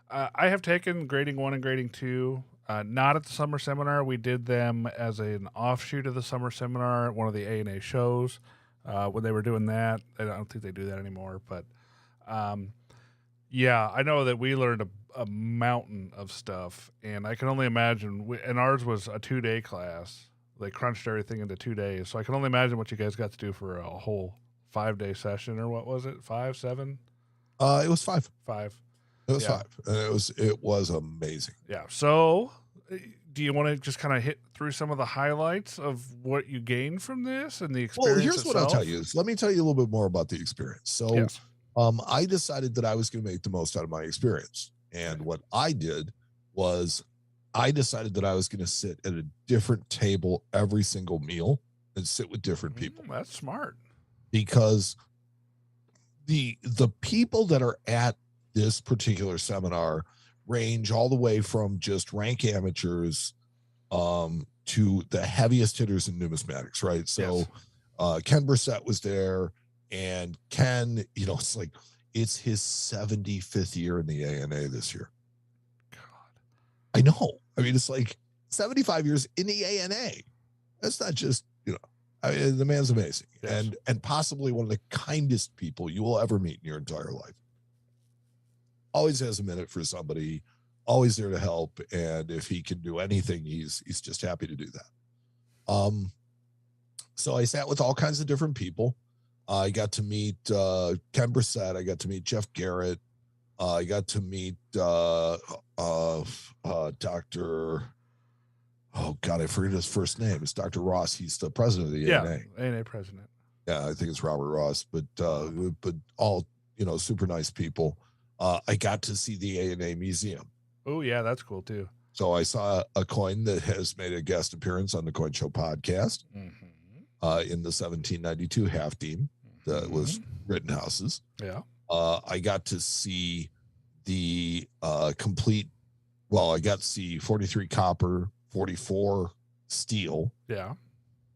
A: I have taken grading 1 and grading 2, not at the summer seminar. We did them as an offshoot of the summer seminar at one of the A&A shows when they were doing that. I don't think they do that anymore, but yeah, I know that we learned a mountain of stuff, and I can only imagine, and ours was a 2-day class. They crunched everything into 2 days, so I can only imagine what you guys got to do for a whole 5-day session, or what was it, 5, 7?
B: It was 5.
A: 5.
B: It was 5, and it was amazing.
A: Yeah. So, do you want to just kind of hit through some of the highlights of what you gained from this and the experience?
B: Well, here's
A: itself?
B: what I'll tell you. Let me tell you a little bit more about the experience. So,
A: Yes.
B: I decided that I was going to make the most out of my experience, and what I did was I decided that I was going to sit at a different table every single meal and sit with different people.
A: That's smart.
B: Because the people that are at this particular seminar range all the way from just rank amateurs to the heaviest hitters in numismatics, right? So Ken Brissett was there, and Ken, it's his 75th year in the ANA this year.
A: God.
B: I know. I mean, it's like 75 years in the ANA. That's not just, I mean, the man's amazing.
A: Yes.
B: And possibly one of the kindest people you will ever meet in your entire life. Always has a minute for somebody, always there to help. And if he can do anything, he's just happy to do that. So I sat with all kinds of different people. I got to meet Ken Brissett. I got to meet Jeff Garrett. I got to meet Dr. Oh God, I forget his first name. It's Dr. Ross. He's the president of the ANA.
A: ANA president.
B: Yeah, I think it's Robert Ross, but all, super nice people. I got to see the ANA museum.
A: Oh yeah, that's cool too.
B: So I saw a coin that has made a guest appearance on the Coin Show podcast in the 1792 half team that was Rittenhouse's.
A: Yeah.
B: I got to see the complete. Well, I got to see 43 copper, 44 steel.
A: Yeah.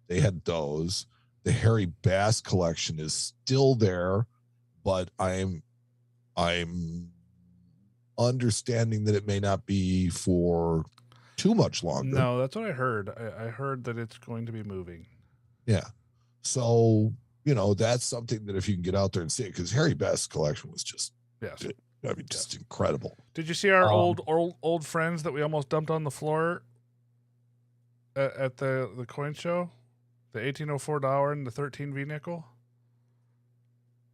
B: They had those. The Harry Bass collection is still there, but I'm understanding that it may not be for too much longer.
A: No, that's what I heard. I heard that it's going to be moving.
B: Yeah. So, that's something that if you can get out there and see it, because Harry Bass collection was just, just incredible.
A: Did you see our old friends that we almost dumped on the floor at the coin show? The 1804 dollar and the 13 V nickel?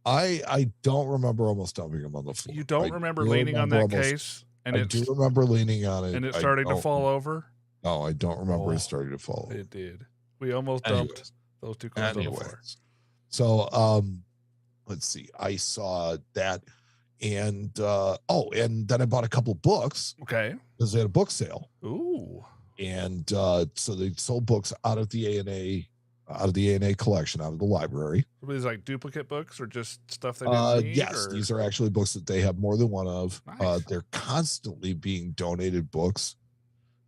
B: I don't remember almost dumping them on the floor.
A: You don't remember leaning on that case?
B: And I do remember leaning on it.
A: And it starting to fall over?
B: No, I don't remember it starting to fall over.
A: It did. We almost dumped those two coins on the floor.
B: So, let's see. I saw that. And, and then I bought a couple books.
A: Okay.
B: Because they had a book sale.
A: Ooh.
B: And so they sold books out of the ANA collection, out of the library.
A: Are these like duplicate books or just stuff they didn't need?
B: Yes, these are actually books that they have more than one of.
A: Nice.
B: They're constantly being donated books,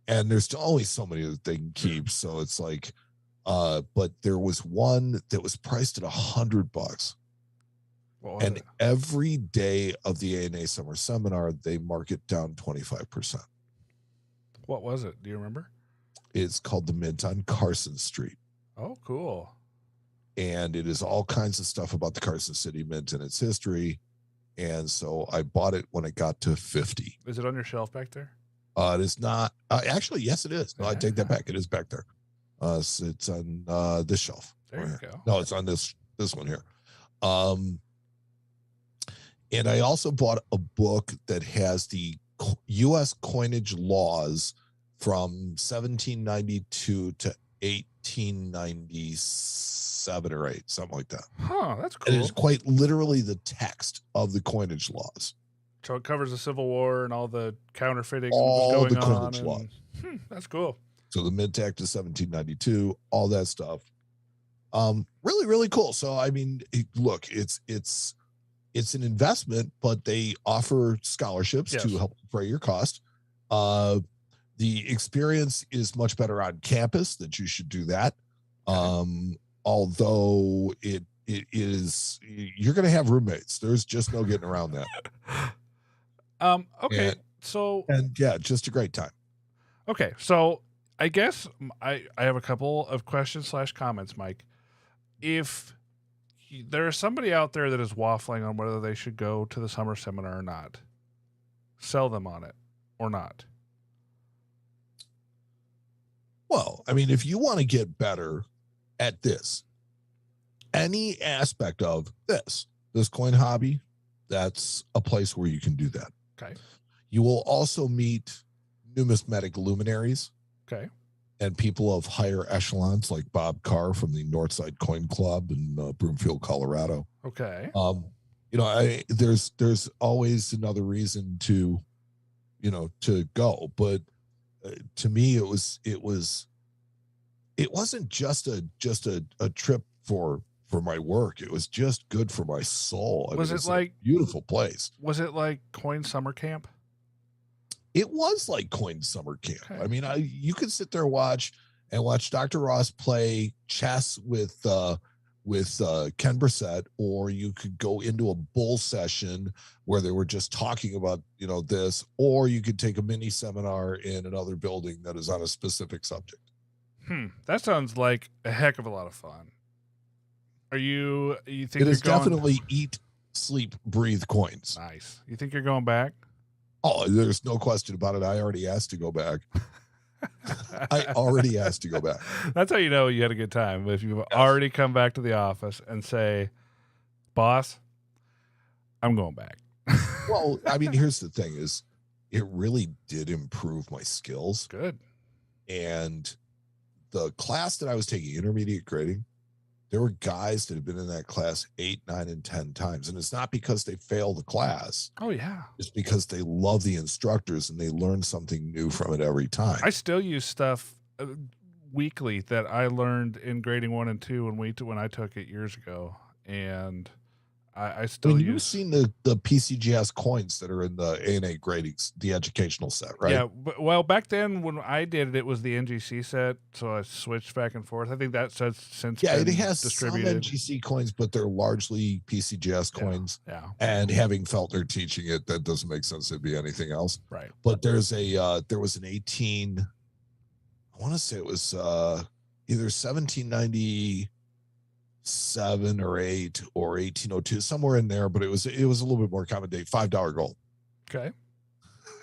B: and there's only so many that they can keep. So it's like, but there was one that was priced at $100. And every day of the ANA Summer Seminar, they mark it down 25%.
A: What was it? Do you remember?
B: It's called the Mint on Carson Street.
A: Oh, cool.
B: And it is all kinds of stuff about the Carson City Mint and its history. And so I bought it when it got to 50.
A: Is it on your shelf back there?
B: It is not. Actually, yes, it is. No, I take that back. It is back there. So it's on this shelf.
A: There you go.
B: No, it's on this one here. And I also bought a book that has the U.S. coinage laws from 1792 to 1897 or 8, something like that.
A: Huh, that's cool.
B: And it's quite literally the text of the coinage laws.
A: So it covers the Civil War and all the counterfeiting
B: All
A: that was
B: the
A: going on.
B: coinage laws.
A: That's cool.
B: So the Mint Act of 1792, all that stuff. Really, really cool. So I mean, look, it's an investment, but they offer scholarships to help defray your cost. The experience is much better on campus. That you should do that. Although it is, you're going to have roommates. There's just no getting around that.
A: Okay.
B: And yeah, just a great time.
A: Okay. So I guess I have a couple of questions / comments, Mike. If there is somebody out there that is waffling on whether they should go to the summer seminar or not, sell them on it or not.
B: Well, I mean, if you want to get better at this, any aspect of this coin hobby, that's a place where you can do that.
A: Okay.
B: You will also meet numismatic luminaries.
A: Okay.
B: And people of higher echelons like Bob Carr from the Northside Coin Club in Broomfield, Colorado.
A: Okay.
B: There's always another reason to go, but to me it wasn't just a trip for my work. It was just good for my soul.
A: Was it like
B: a beautiful place?
A: Was it like Coin Summer Camp?
B: It was like Coin Summer Camp.
A: Okay.
B: I mean, you could sit there and watch Dr. Ross play chess with Ken Brissett, or you could go into a bull session where they were just talking about, this, or you could take a mini seminar in another building that is on a specific subject.
A: That sounds like a heck of a lot of fun. You think
B: it is definitely eat, sleep, breathe coins.
A: Nice. You think you're going back?
B: Oh, there's no question about it. I already asked to go back.
A: That's how you know you had a good time. If you've already come back to the office and say, boss, I'm going back.
B: Well, I mean, here's the thing is it really did improve my skills.
A: Good.
B: And the class that I was taking, intermediate grading, there were guys that had been in that class 8, 9, and 10 times. And it's not because they failed the class.
A: Oh, yeah.
B: It's because they love the instructors and they learn something new from it every time.
A: I still use stuff weekly that I learned in grading 1 and 2 when I took it years ago. And I still use...
B: You've seen the PCGS coins that are in the ANA gradings, the educational set, right?
A: Yeah. Well, back then when I did it was the NGC set. So I switched back and forth. I think that set's since been
B: it has
A: distributed.
B: some NGC coins, but they're largely PCGS coins.
A: Yeah.
B: And having felt they're teaching it, that doesn't make sense to be anything else.
A: Right.
B: But there was an 18, I want to say it was either 1797 or 8 or 1802, somewhere in there, but it was a little bit more common date, $5 gold.
A: Okay.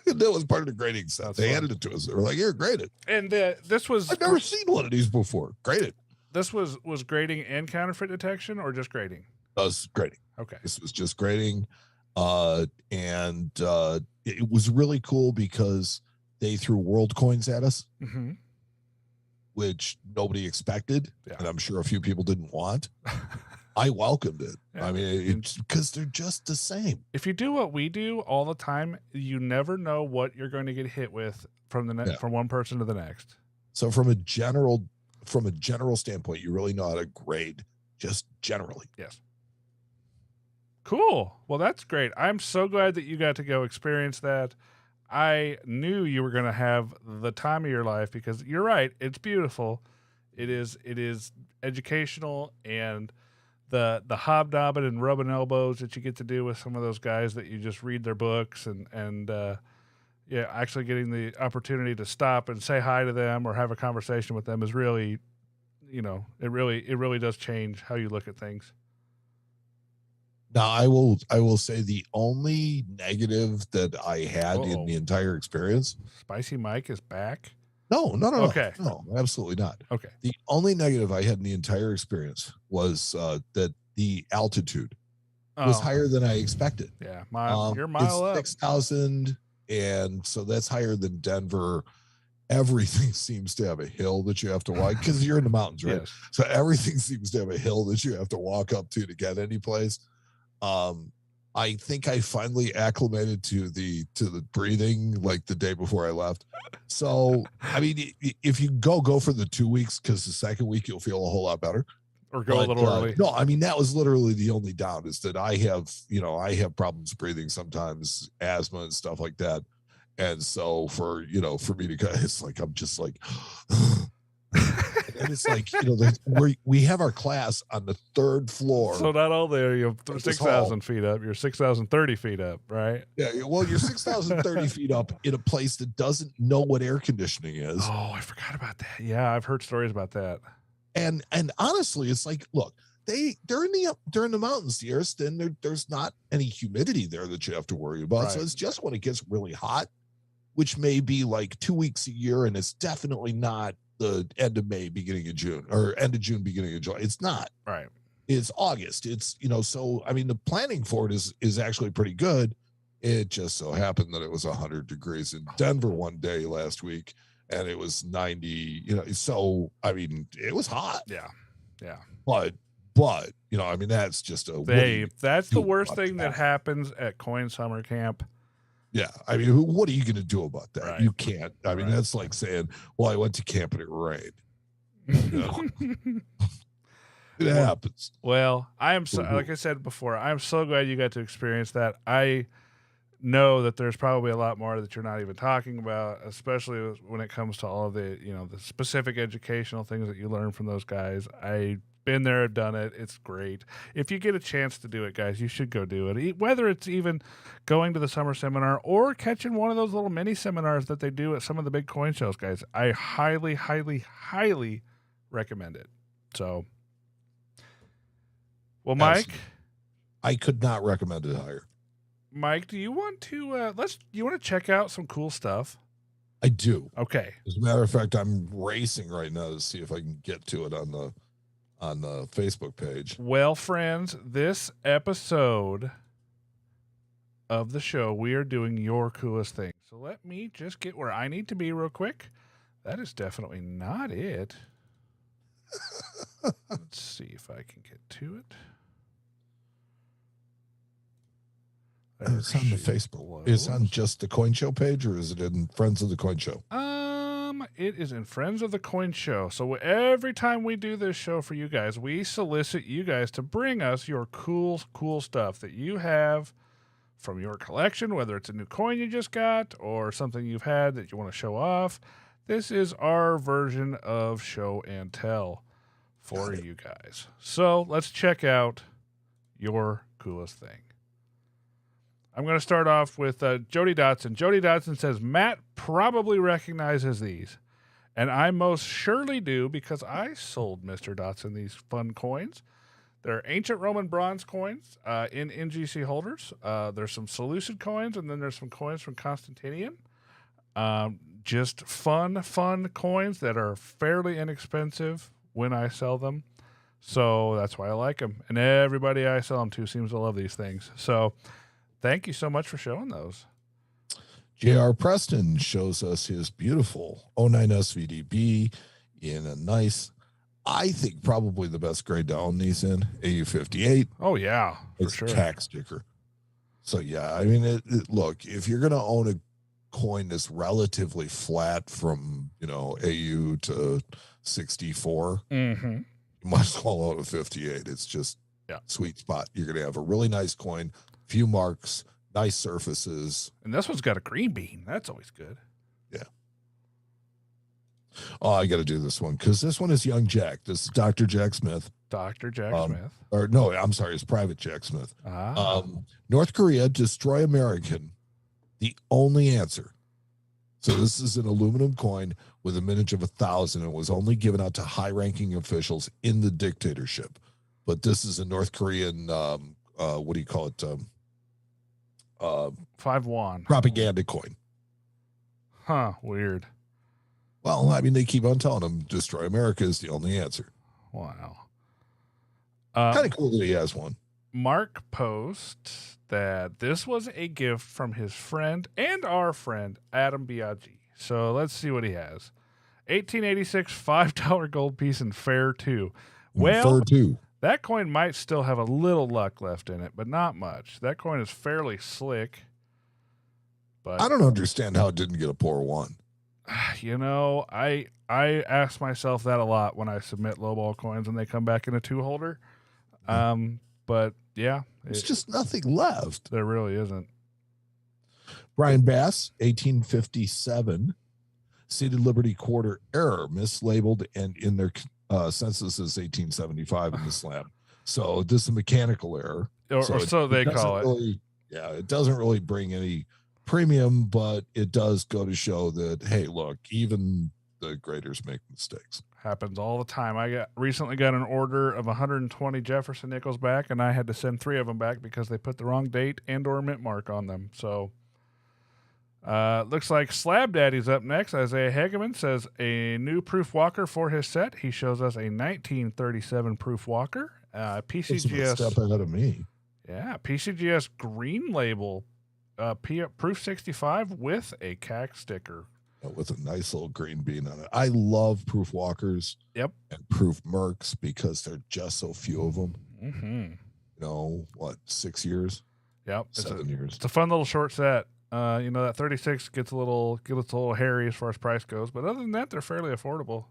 B: That was part of the grading set.
A: That's
B: they
A: fun.
B: handed it to us. They were like, here, grade it.
A: And this was...
B: I've never seen one of these before. Grade it.
A: This was grading and counterfeit detection or just grading?
B: It was grading.
A: Okay.
B: This was just grading. And it was really cool because they threw world coins at us, which nobody expected. Yeah. And I'm sure a few people didn't want. I welcomed it. Yeah. I mean, it's because they're just the same.
A: If you do what we do all the time, you never know what you're going to get hit with from from one person to the next.
B: So from a general standpoint, you really know how to grade just generally.
A: Yes. Cool. Well, that's great. I'm so glad that you got to go experience that. I knew you were going to have the time of your life because you're right. It's beautiful. It is educational, and the hobnobbing and rubbing elbows that you get to do with some of those guys that you just read their books and actually getting the opportunity to stop and say hi to them or have a conversation with them is really, it really does change how you look at things.
B: Now, I will say the only negative that I had in the entire experience.
A: Spicy Mike is back?
B: No.
A: Okay.
B: No, absolutely not.
A: Okay.
B: The only negative I had in the entire experience was that the altitude was higher than I expected.
A: Yeah. You're mile up.
B: 6,000. And so that's higher than Denver. Everything seems to have a hill that you have to walk because you're in the mountains, right?
A: Yes. So
B: everything seems to have a hill that you have to walk up to get any place. I think I finally acclimated to the breathing like the day before I left. So, I mean, if you go for the 2 weeks, because the second week you'll feel a whole lot better.
A: Or go a little early.
B: No, I mean, that was literally the only down is that I have problems breathing sometimes, asthma and stuff like that. And so for me to it's like, I'm just like, and it's like, we have our class on the 3rd floor.
A: So not only are you 6,000 feet up, you're 6,030 feet up, right?
B: Yeah. Well, you're 6,030 feet up in a place that doesn't know what air conditioning is.
A: Oh, I forgot about that. Yeah. I've heard stories about that.
B: And honestly, it's like, look, they're in the mountains, the air's thin. There's not any humidity there that you have to worry about.
A: Right.
B: So it's just when it gets really hot, which may be like 2 weeks a year, and it's definitely not the end of May, beginning of June, or end of June, beginning of July. It's not.
A: Right.
B: It's August. It's, so, I mean, the planning for it is actually pretty good. It just so happened that it was 100 degrees in Denver one day last week, and it was 90, so, I mean, it was hot.
A: Yeah. Yeah.
B: But, I mean, that's just
A: that's the worst thing that happens at Coin Summer Camp.
B: Yeah. I mean, what are you going to do about that? Right. You can't. I mean, that's like saying, well, I went to camp and it rained. It happens.
A: Well, I am so, like I said before, I'm so glad you got to experience that. I know that there's probably a lot more that you're not even talking about, especially when it comes to all of the, the specific educational things that you learn from those guys. I've been there, I've done it. It's great. If you get a chance to do it, guys, you should go do it. Whether it's even going to the summer seminar or catching one of those little mini seminars that they do at some of the big coin shows, guys, I highly, highly, highly recommend it. So, well, Mike,
B: I could not recommend it higher.
A: Mike, do you want to you want to check out some cool stuff?
B: I do.
A: Okay.
B: As a matter of fact, I'm racing right now to see if I can get to it on the Facebook page.
A: Well, friends, this episode of the show, we are doing your coolest thing. So let me just get where I need to be real quick. That is definitely not it. Let's see if I can get to it.
B: It's on the Facebook. Is it on just the Coin Show page, or is it in Friends of the Coin Show?
A: It is in Friends of the Coin Show. So every time we do this show for you guys, we solicit you guys to bring us your cool stuff that you have from your collection, whether it's a new coin you just got or something you've had that you want to show off. This is our version of show and tell for you guys. So let's check out your coolest thing. I'm going to start off with Jody Dotson. Jody Dotson says, Matt probably recognizes these, and I most surely do because I sold Mr. Dotson these fun coins. They're ancient Roman bronze coins in NGC holders. There's some Seleucid coins, and then there's some coins from Constantinian. Just fun coins that are fairly inexpensive when I sell them. So that's why I like them. And everybody I sell them to seems to love these things. So thank you so much for showing those.
B: J.R. Preston shows us his beautiful 09 SVDB in a nice, I think probably the best grade to own these in, AU58.
A: Oh, yeah,
B: it's for sure. Tax sticker. So, yeah, I mean, look, if you're going to own a coin that's relatively flat from, AU to 64, you might as well own a 58. It's just sweet spot. You're going to have a really nice coin, few marks, nice surfaces.
A: And this one's got a green bean. That's always good.
B: Yeah. Oh, I got to do this one because this one is Young Jack. This is Dr. Jack Smith.
A: Dr. Jack Smith.
B: Or no, I'm sorry. It's Private Jack Smith. North Korea, destroy American. The only answer. So this is an aluminum coin with a mintage of 1,000. It was only given out to high-ranking officials in the dictatorship. But this is a North Korean, what do you call it?
A: 5 won.
B: Propaganda coin.
A: Huh, weird.
B: Well, I mean, they keep on telling them destroy America is the only answer.
A: Wow.
B: Kind of cool that he has one.
A: Mark posts that this was a gift from his friend and our friend, Adam Biaggi. So let's see what he has. 1886 $5 gold piece in Fair 2. Well,
B: Fair 2.
A: That coin might still have a little luck left in it, but not much. That coin is fairly slick. But
B: I don't understand how it didn't get a poor one.
A: You know, I ask myself that a lot when I submit lowball coins and they come back in a 2-holder. But yeah,
B: It's just nothing left.
A: There really isn't.
B: Brian Bass, 1857, Seated Liberty quarter error, mislabeled, and in their census is 1875 in the slam. So this is a mechanical error.
A: Or so they call it.
B: Really, yeah, it doesn't really bring any premium, but it does go to show that, hey, look, even the graders make mistakes.
A: Happens all the time. I recently got an order of 120 Jefferson nickels back, and I had to send 3 of them back because they put the wrong date and or mint mark on them. So looks like Slab Daddy's up next. Isaiah Hageman says a new proof walker for his set. He shows us a 1937 proof walker. PCGS.
B: Step ahead of me.
A: Yeah, PCGS green label. Proof 65 with a CAC sticker.
B: With a nice little green bean on it. I love proof walkers.
A: Yep.
B: And proof mercs because there are just so few of them.
A: Mm-hmm.
B: You know, what, 6 years?
A: Yep.
B: 7 years.
A: It's a fun little short set. You know, that 36 gets a little hairy as far as price goes, but other than that, they're fairly affordable.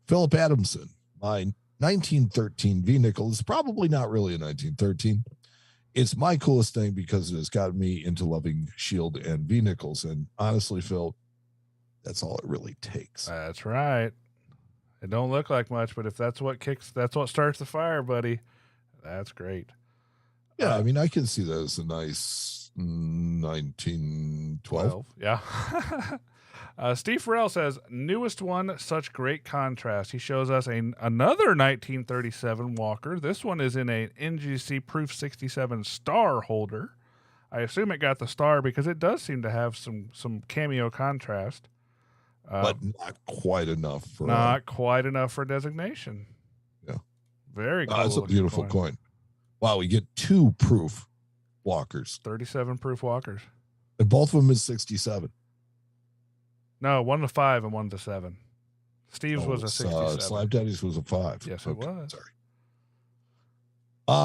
B: Philip Adamson, my 1913 V nickel is probably not really a 1913. It's my coolest thing because it has gotten me into loving Shield and V nickels. And honestly, Phil, that's all it really takes.
A: That's right. It don't look like much, but if that's what starts the fire, buddy, that's great.
B: Yeah, I mean, I can see that as a nice 1912.
A: Yeah. Steve Farrell says, newest one, such great contrast. He shows us another 1937 Walker. This one is in an NGC Proof 67 star holder. I assume it got the star because it does seem to have some cameo contrast.
B: But not quite enough for
A: designation.
B: Yeah.
A: Very cool.
B: That's a beautiful coin. Wow, we get 2 proof walkers.
A: 37 proof walkers.
B: And both of them is 67.
A: No, 1 to 5 and 1 to 7. Steve's was a 67.
B: Slab Daddy's was a 5.
A: Yes, it was.
B: Sorry.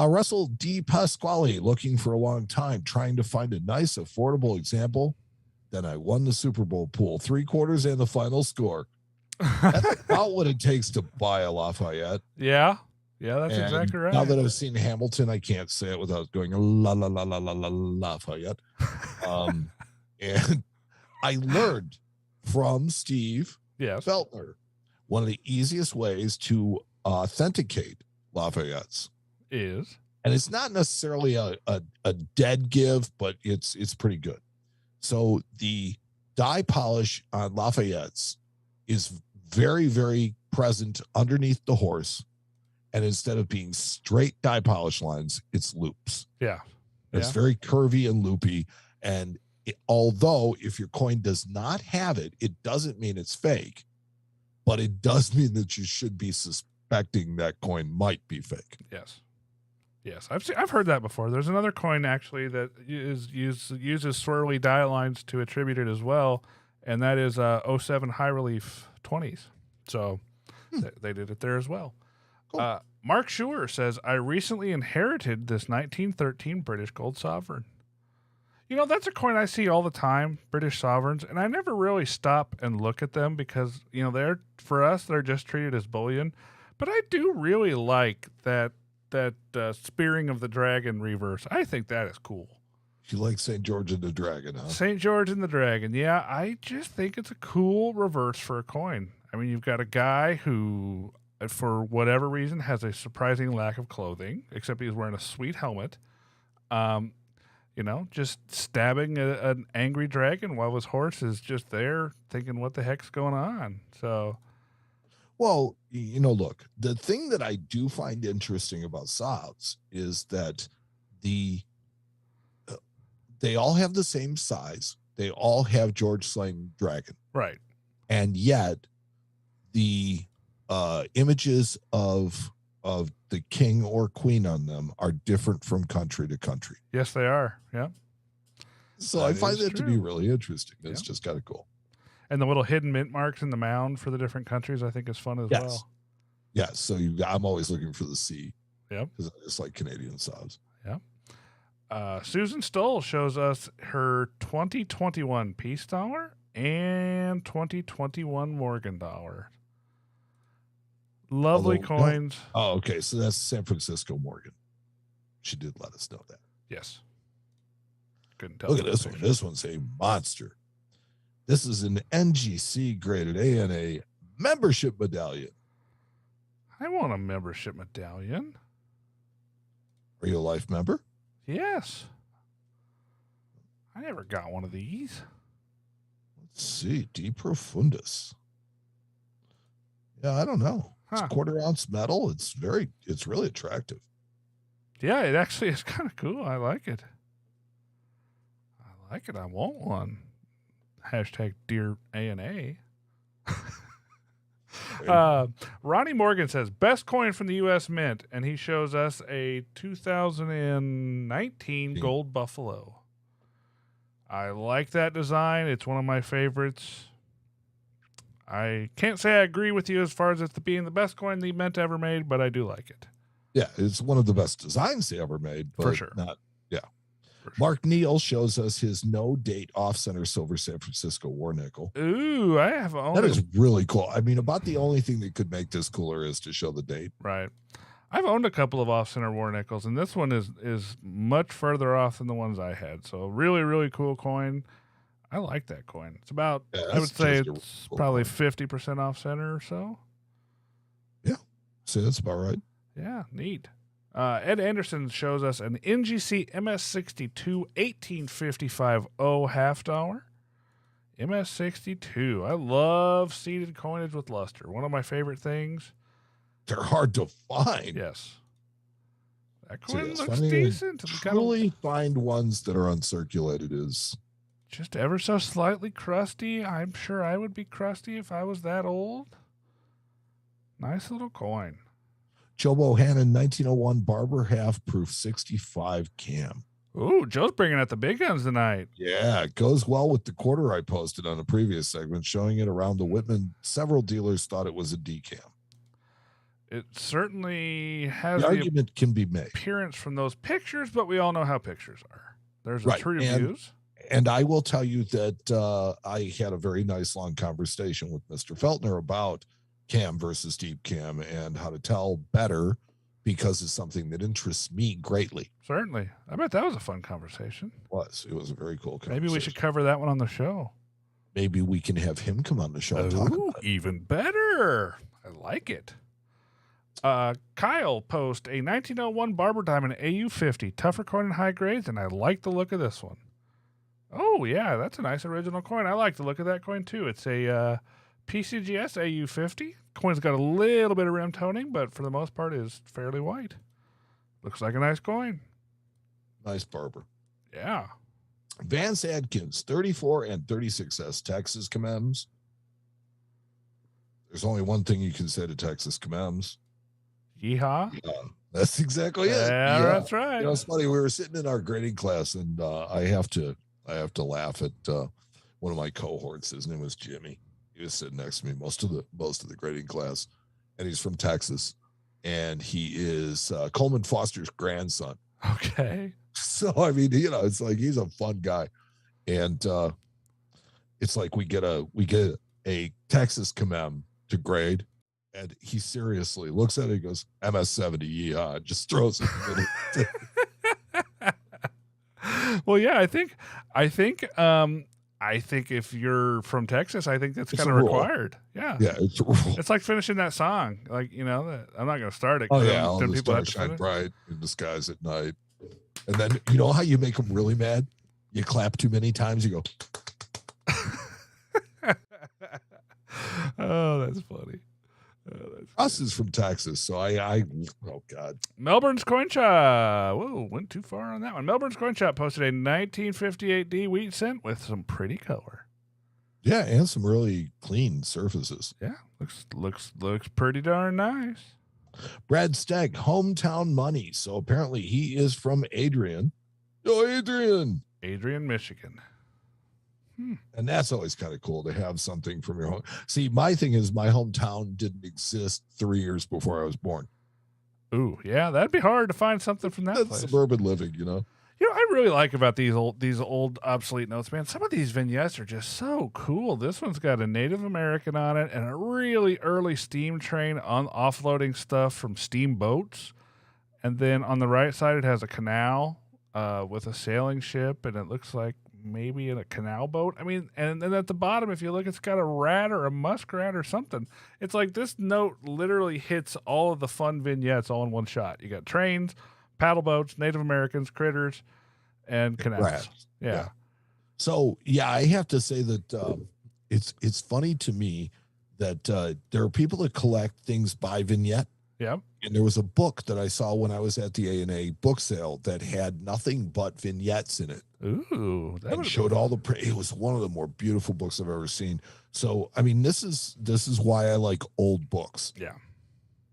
B: Russell D. Pasquale, looking for a long time, trying to find a nice, affordable example. Then I won the Super Bowl pool, 3 quarters and the final score. That's about what it takes to buy a Lafayette.
A: Yeah, that's exactly right.
B: Now that I've seen Hamilton, I can't say it without going la la la la la la Lafayette. And I learned from Steve Feltner, one of the easiest ways to authenticate Lafayettes
A: is,
B: and it's not necessarily a dead give, but it's pretty good. So the die polish on Lafayettes is very, very present underneath the horse. And instead of being straight die polish lines, it's loops.
A: Yeah.
B: It's very curvy and loopy. And although if your coin does not have it, it doesn't mean it's fake, but it does mean that you should be suspecting that coin might be fake.
A: Yes. I've heard that before. There's another coin actually that uses swirly die lines to attribute it as well, and that is 07 high relief 20s. So they did it there as well. Cool. Mark Schuer says, I recently inherited this 1913 British gold sovereign. You know, that's a coin I see all the time, British sovereigns, and I never really stop and look at them because, you know, they're just treated as bullion. But I do really like that spearing of the dragon reverse. I think that is cool.
B: You like St. George and the Dragon, huh?
A: St. George and the Dragon. Yeah, I just think it's a cool reverse for a coin. I mean, you've got a guy who, for whatever reason, has a surprising lack of clothing, except he's wearing a sweet helmet. You know, just stabbing an angry dragon while his horse is just there thinking, what the heck's going on? So,
B: well, you know, look, the thing that I do find interesting about Sovs is that they all have the same size. They all have George slaying dragon.
A: Right.
B: And yet the images of the king or queen on them are different from country to country.
A: Yes, they are. Yeah.
B: So I find that to be really interesting. It's just kind of cool.
A: And the little hidden mint marks in the mound for the different countries, I think, is fun as well.
B: Yeah, so I'm always looking for the C.
A: Yep.
B: Because I just like Canadian subs.
A: Yep. Susan Stoll shows us her 2021 Peace Dollar and 2021 Morgan Dollar. Lovely coins.
B: Oh, okay. So that's San Francisco Morgan. She did let us know that.
A: Yes. Couldn't tell.
B: Look at this one. This one's a monster. This is an NGC graded ANA membership medallion.
A: I want a membership medallion.
B: Are you a life member?
A: Yes. I never got one of these.
B: Let's see. De Profundis. Yeah, I don't know. It's quarter ounce metal. It's really attractive.
A: Yeah, it actually is kind of cool. I like it. I want one. Hashtag Dear A&A. Ronnie Morgan says, best coin from the U.S. Mint, and he shows us a 2019 Gold Buffalo. I like that design. It's one of my favorites. I can't say I agree with you as far as it being the best coin the Mint ever made, but I do like it.
B: Yeah, it's one of the best designs they ever made. But
A: for sure.
B: Mark Neal shows us his no-date off-center silver San Francisco war nickel.
A: Ooh, I have owned
B: that is really cool. I mean, about the only thing that could make this cooler is to show the date.
A: Right. I've owned a couple of off-center war nickels, and this one is much further off than the ones I had. So really, really cool coin. I like that coin. It's about, I would say it's probably 50% off-center or so.
B: Yeah. So that's about right.
A: Yeah, neat. Ed Anderson shows us an NGC MS62 1855 O half dollar. MS62. I love seated coinage with luster. One of my favorite things.
B: They're hard to find.
A: Yes. That coin looks decent.
B: Truly find ones that are uncirculated is
A: just ever so slightly crusty. I'm sure I would be crusty if I was that old. Nice little coin.
B: Joe Bohannon, 1901 Barber half proof 65 cam.
A: Ooh, Joe's bringing out the big guns tonight.
B: Yeah, it goes well with the quarter I posted on a previous segment showing it around the Whitman. Several dealers thought it was a decam.
A: It certainly has
B: the argument can be made.
A: Appearance from those pictures, but we all know how pictures are. There's a true reviews.
B: And I will tell you that I had a very nice long conversation with Mr. Feltner about cam versus deep cam and how to tell better, because it's something that interests me greatly.
A: Certainly. I bet that was a fun conversation.
B: It was a very cool conversation.
A: Maybe we should cover that one on the show.
B: Maybe we can have him come on the show and talk about it.
A: Even better. I like it. Kyle post a 1901 Barber Diamond Au 50, tougher coin in high grades, and I like the look of this one. Oh, yeah, that's a nice original coin. I like the look of that coin, too. It's a PCGS Au 50. Coin's got a little bit of rim toning, but for the most part is fairly white. Looks like a nice coin.
B: Nice Barber.
A: Yeah.
B: Vance Adkins, 34 and 36S Texas commems. There's only one thing you can say to Texas commems.
A: Yeehaw.
B: Yeah, that's exactly it.
A: Yeah, that's right.
B: You know, it's funny. We were sitting in our grading class, and I have to laugh at one of my cohorts. His name was Jimmy. He was sitting next to me most of the grading class, and he's from Texas, and he is Coleman Foster's grandson.
A: Okay.
B: So I mean, you know, it's like he's a fun guy, and it's like we get a Texas commem to grade, and he seriously looks at it and goes, MS70, yeehaw, just throws it.
A: Well, yeah, I think if you're from Texas, I think that's kind of required. Yeah.
B: Yeah, it's a rule.
A: It's like finishing that song. Like, you know, I'm not going to start it.
B: Oh, yeah. All
A: then
B: the
A: people have
B: stars
A: to
B: shine
A: finish.
B: bright in the skies at night. And then, you know how you make them really mad? You clap too many times, you go.
A: Oh, that's funny.
B: Us is from Texas, so oh God.
A: Melbourne's Coin Shop. Whoa, went too far on that one. Melbourne's Coin Shop posted a 1958 D wheat cent with some pretty color.
B: Yeah, and some really clean surfaces.
A: Yeah, looks pretty darn nice.
B: Brad Stagg, hometown money. So apparently he is from Adrian. Oh, Adrian,
A: Michigan.
B: And that's always kind of cool to have something from your home. See, my thing is my hometown didn't exist 3 years before I was born.
A: Ooh, yeah, that'd be hard to find something from that
B: That's
A: place.
B: suburban living, you know.
A: You know, I really like about these old obsolete notes, man. Some of these vignettes are just so cool. This one's got a Native American on it and a really early steam train offloading stuff from steamboats. And then on the right side, it has a canal with a sailing ship, and it looks like maybe in a canal boat. I mean, and then at the bottom, if you look, it's got a rat or a muskrat or something. It's like this note literally hits all of the fun vignettes all in one shot. You got trains, paddle boats, Native Americans, critters, and canals.
B: Rats.
A: Yeah.
B: So, yeah, I have to say that it's funny to me that there are people that collect things by vignette.
A: Yeah.
B: And there was a book that I saw when I was at the A&A book sale that had nothing but vignettes in it.
A: Ooh,
B: And showed all the it was one of the more beautiful books I've ever seen. So, I mean, this is why I like old books.
A: Yeah.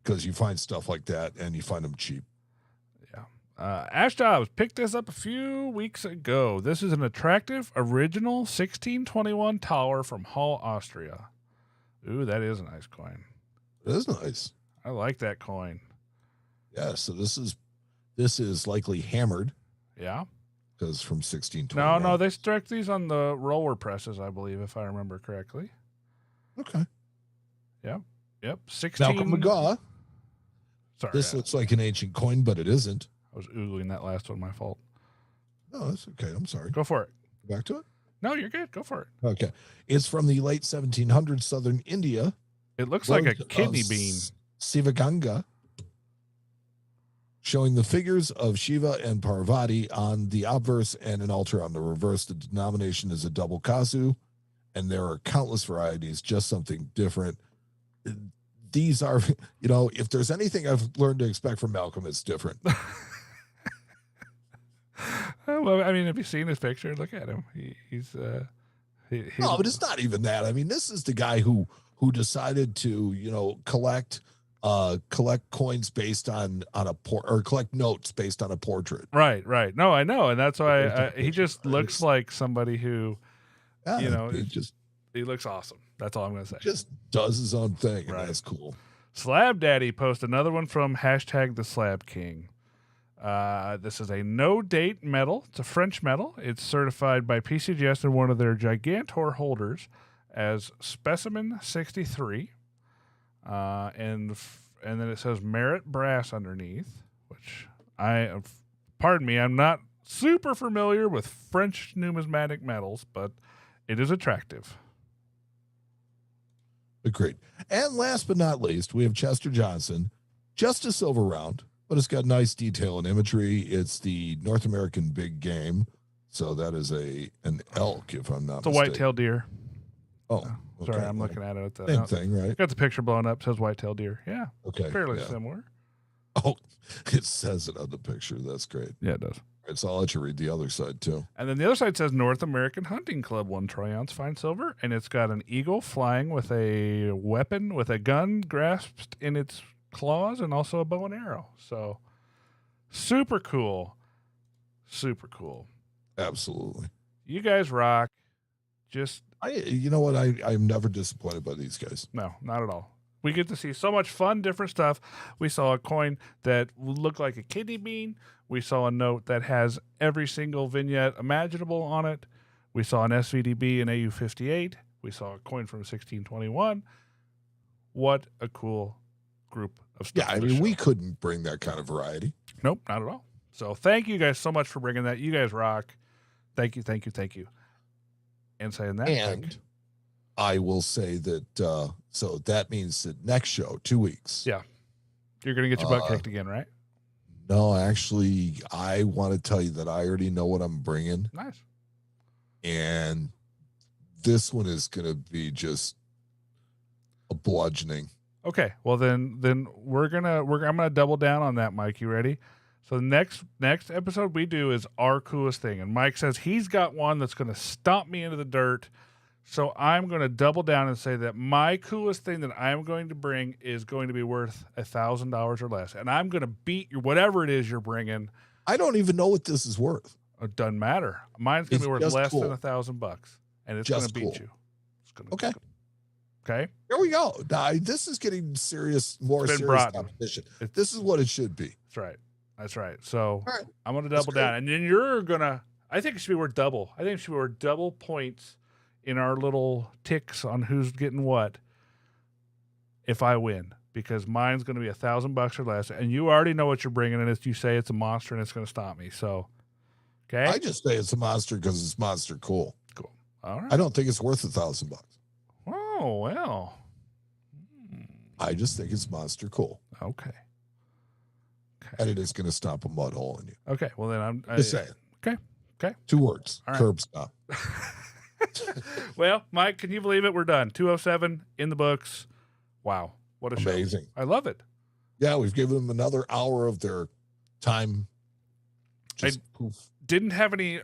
B: Because you find stuff like that and you find them cheap.
A: Ash Jobs picked this up a few weeks ago. This is an attractive, original 1621 tower from Hall, Austria. Ooh, that is a nice coin.
B: It is nice.
A: I like that coin.
B: Yeah, so this is likely hammered
A: Yeah.
B: because from 1621.
A: No, they struck these on the roller presses, I believe, if I remember correctly.
B: Okay.
A: Yep. 16.
B: Malcolm McGaw.
A: Sorry,
B: This looks like an ancient coin, but it isn't.
A: I was oogling that last one. My fault.
B: No, that's okay. I'm sorry.
A: Go for it.
B: Back to it.
A: No, you're good. Go for it.
B: Okay. It's from the late 1700s, southern India.
A: It looks like a
B: Lord
A: kidney
B: of
A: bean.
B: Sivaganga, showing the figures of Shiva and Parvati on the obverse and an altar on the reverse. The denomination is a double kasu, and there are countless varieties, just something different. These are, you know, if there's anything I've learned to expect from Malcolm, it's different.
A: Well, I mean, have you seen his picture? Look at him. He's
B: No, but it's not even that. I mean, this is the guy who decided to, you know, collect coins based on a or collect notes based on a portrait.
A: right. No, I know, and that's why he just looks like somebody who,
B: Yeah,
A: you know,
B: he
A: he looks awesome. That's all I'm gonna say.
B: just does his own thing, and
A: Right.
B: that's cool.
A: Slab Daddy posted another one from #TheSlabKing. This is a no-date medal. It's a French medal. It's certified by PCGS and one of their Gigantor holders as Specimen 63. And then it says Merit Brass underneath, which pardon me, I'm not super familiar with French numismatic medals, but it is attractive.
B: Agreed. And last but not least, we have Chester Johnson, just a silver round, but it's got nice detail and imagery. It's the North American big game. So that is an elk, if I'm not
A: It's a
B: mistaken.
A: white-tailed deer.
B: Oh,
A: Sorry,
B: okay.
A: I'm looking at it at the
B: Same thing, right?
A: Got the picture blown up. Says white-tailed deer. Yeah,
B: Okay.
A: fairly
B: yeah.
A: similar.
B: Oh, it says it on the picture. That's great.
A: Yeah, it does.
B: Right, so I'll let you read the other side too.
A: And then the other side says North American Hunting Club, 1 troy ounce fine silver, and it's got an eagle flying with a weapon, with a gun grasped in its claws, and also a bow and arrow. So super cool. Super cool.
B: Absolutely.
A: You guys rock. Just
B: You know what? I'm never disappointed by these guys.
A: no, not at all. We get to see so much fun, different stuff. We saw a coin that looked like a kidney bean. We saw a note that has every single vignette imaginable on it. We saw an SVDB and AU58. We saw a coin from 1621. What a cool group of stuff.
B: Yeah, I
A: to
B: mean,
A: show.
B: we couldn't bring that kind of variety.
A: Nope, not at all. So thank you guys so much for bringing that. You guys rock. Thank you. And saying that.
B: And I will say that, so that means that next show, 2 weeks.
A: Yeah. You're going to get your butt kicked again, right?
B: No, actually, I want to tell you that I already know what I'm bringing.
A: Nice.
B: And this one is going to be just a bludgeoning.
A: Okay, well then I'm gonna double down on that, Mike. You ready? So the next episode we do is our coolest thing, and Mike says he's got one that's gonna stomp me into the dirt. So I'm gonna double down and say that my coolest thing that I'm going to bring is going to be worth $1,000 or less, and I'm gonna beat your whatever it is you're bringing.
B: I don't even know what this is worth.
A: It doesn't matter. Mine's gonna
B: It's
A: be worth
B: just
A: less
B: cool.
A: than $1,000, and it's going to
B: Just
A: beat
B: cool.
A: you. It's gonna,
B: Okay.
A: Okay.
B: There we go. Now, this is getting more
A: It's been
B: serious
A: brought.
B: competition. This is what it should be.
A: That's right. That's right. So
B: All right.
A: I'm going to
B: That's
A: double
B: great.
A: down. And then you're going to, I think it should be worth double. I think it should be worth double points in our little ticks on who's getting what if I win. Because mine's going to be $1,000 or less. And you already know what you're bringing. And you say it's a monster and it's going to stop me. So, okay.
B: I just say it's a monster because it's monster cool.
A: Cool. All right.
B: I don't think it's worth $1,000.
A: Oh, well.
B: I just think it's monster cool.
A: Okay.
B: And it is going to stop a mud hole in you.
A: Okay. Well, then
B: Just saying.
A: Okay.
B: 2 words.
A: All right.
B: Curb stop.
A: Well, Mike, can you believe it? We're done. 207 in the books. Wow. What a show.
B: Amazing.
A: I love it.
B: Yeah, we've given them another hour of their time. Just poof.
A: Didn't have any,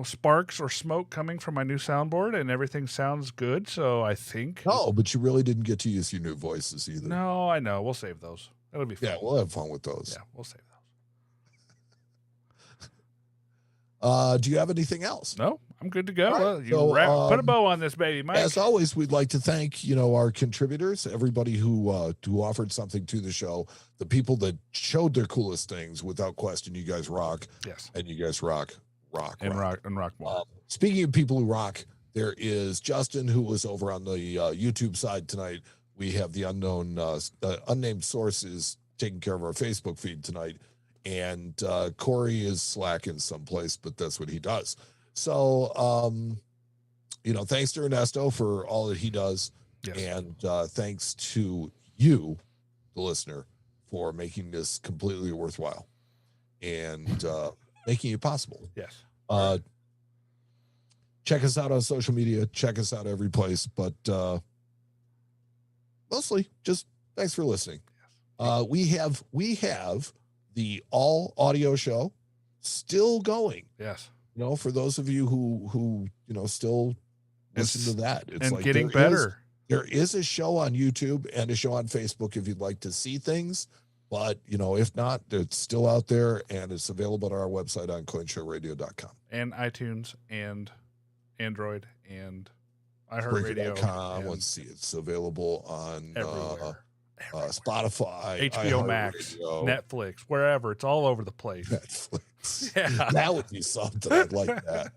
A: sparks or smoke coming from my new soundboard, and everything sounds good. So I think.
B: No, but you really didn't get to use your new voices either.
A: No, I know. We'll save those. That'll be fun.
B: Yeah, we'll have fun with those.
A: Yeah, we'll save those.
B: Do you have anything else?
A: No, I'm good to go.
B: Right.
A: Well, you
B: So,
A: put a bow on this baby, Mike.
B: As always, we'd like to thank, our contributors, everybody who offered something to the show, the people that showed their coolest things. Without question, you guys rock.
A: Yes.
B: And you guys rock.
A: And rock more.
B: Speaking of people who rock, there is Justin, who was over on the YouTube side tonight. We have the unnamed sources taking care of our Facebook feed tonight. And Corey is slacking someplace, but that's what he does. So, thanks to Ernesto for all that he does.
A: Yes.
B: And thanks to you, the listener, for making this completely worthwhile and making it possible.
A: Yes.
B: Check us out on social media. Check us out every place. But mostly just thanks for listening. We have the all audio show still going.
A: Yes.
B: For those of you who still listen to that. It's
A: and
B: like
A: getting better.
B: There is a show on YouTube and a show on Facebook if you'd like to see things. But, if not, it's still out there and it's available on our website on coinshowradio.com.
A: And iTunes and Android and iHeartRadio.
B: Spreaker.com. Let's see. It's available on
A: everywhere.
B: Spotify,
A: HBO Max, Netflix, wherever. It's all over the place.
B: Netflix.
A: Yeah.
B: That would be something. I'd like that.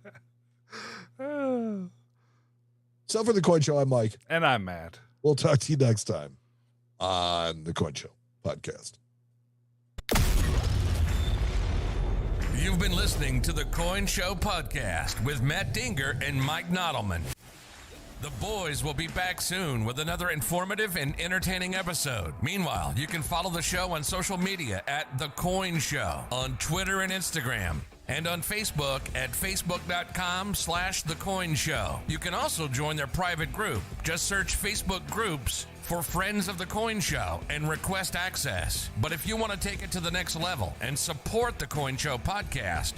B: So for the Coin Show, I'm Mike.
A: And I'm Matt.
B: We'll talk to you next time on the Coin Show podcast.
E: You've been listening to the Coin Show podcast with Matt Dinger and Mike Nottleman. The boys will be back soon with another informative and entertaining episode. Meanwhile, you can follow the show on social media at The Coin Show on Twitter and Instagram, and on Facebook at facebook.com/The Coin Show. You can also join their private group. Just search Facebook groups for Friends of the Coin Show and request access. But if you want to take it to the next level and support the Coin Show podcast,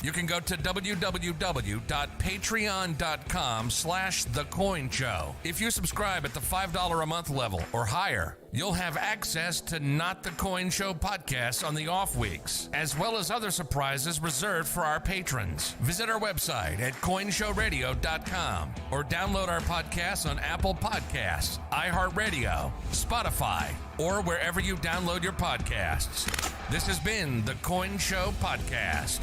E: you can go to www.patreon.com/The Coin Show. If you subscribe at the $5 a month level or higher, you'll have access to Not the Coin Show podcasts on the off weeks, as well as other surprises reserved for our patrons. Visit our website at coinshowradio.com or download our podcasts on Apple Podcasts, iHeartRadio, Spotify, or wherever you download your podcasts. This has been the Coin Show Podcast.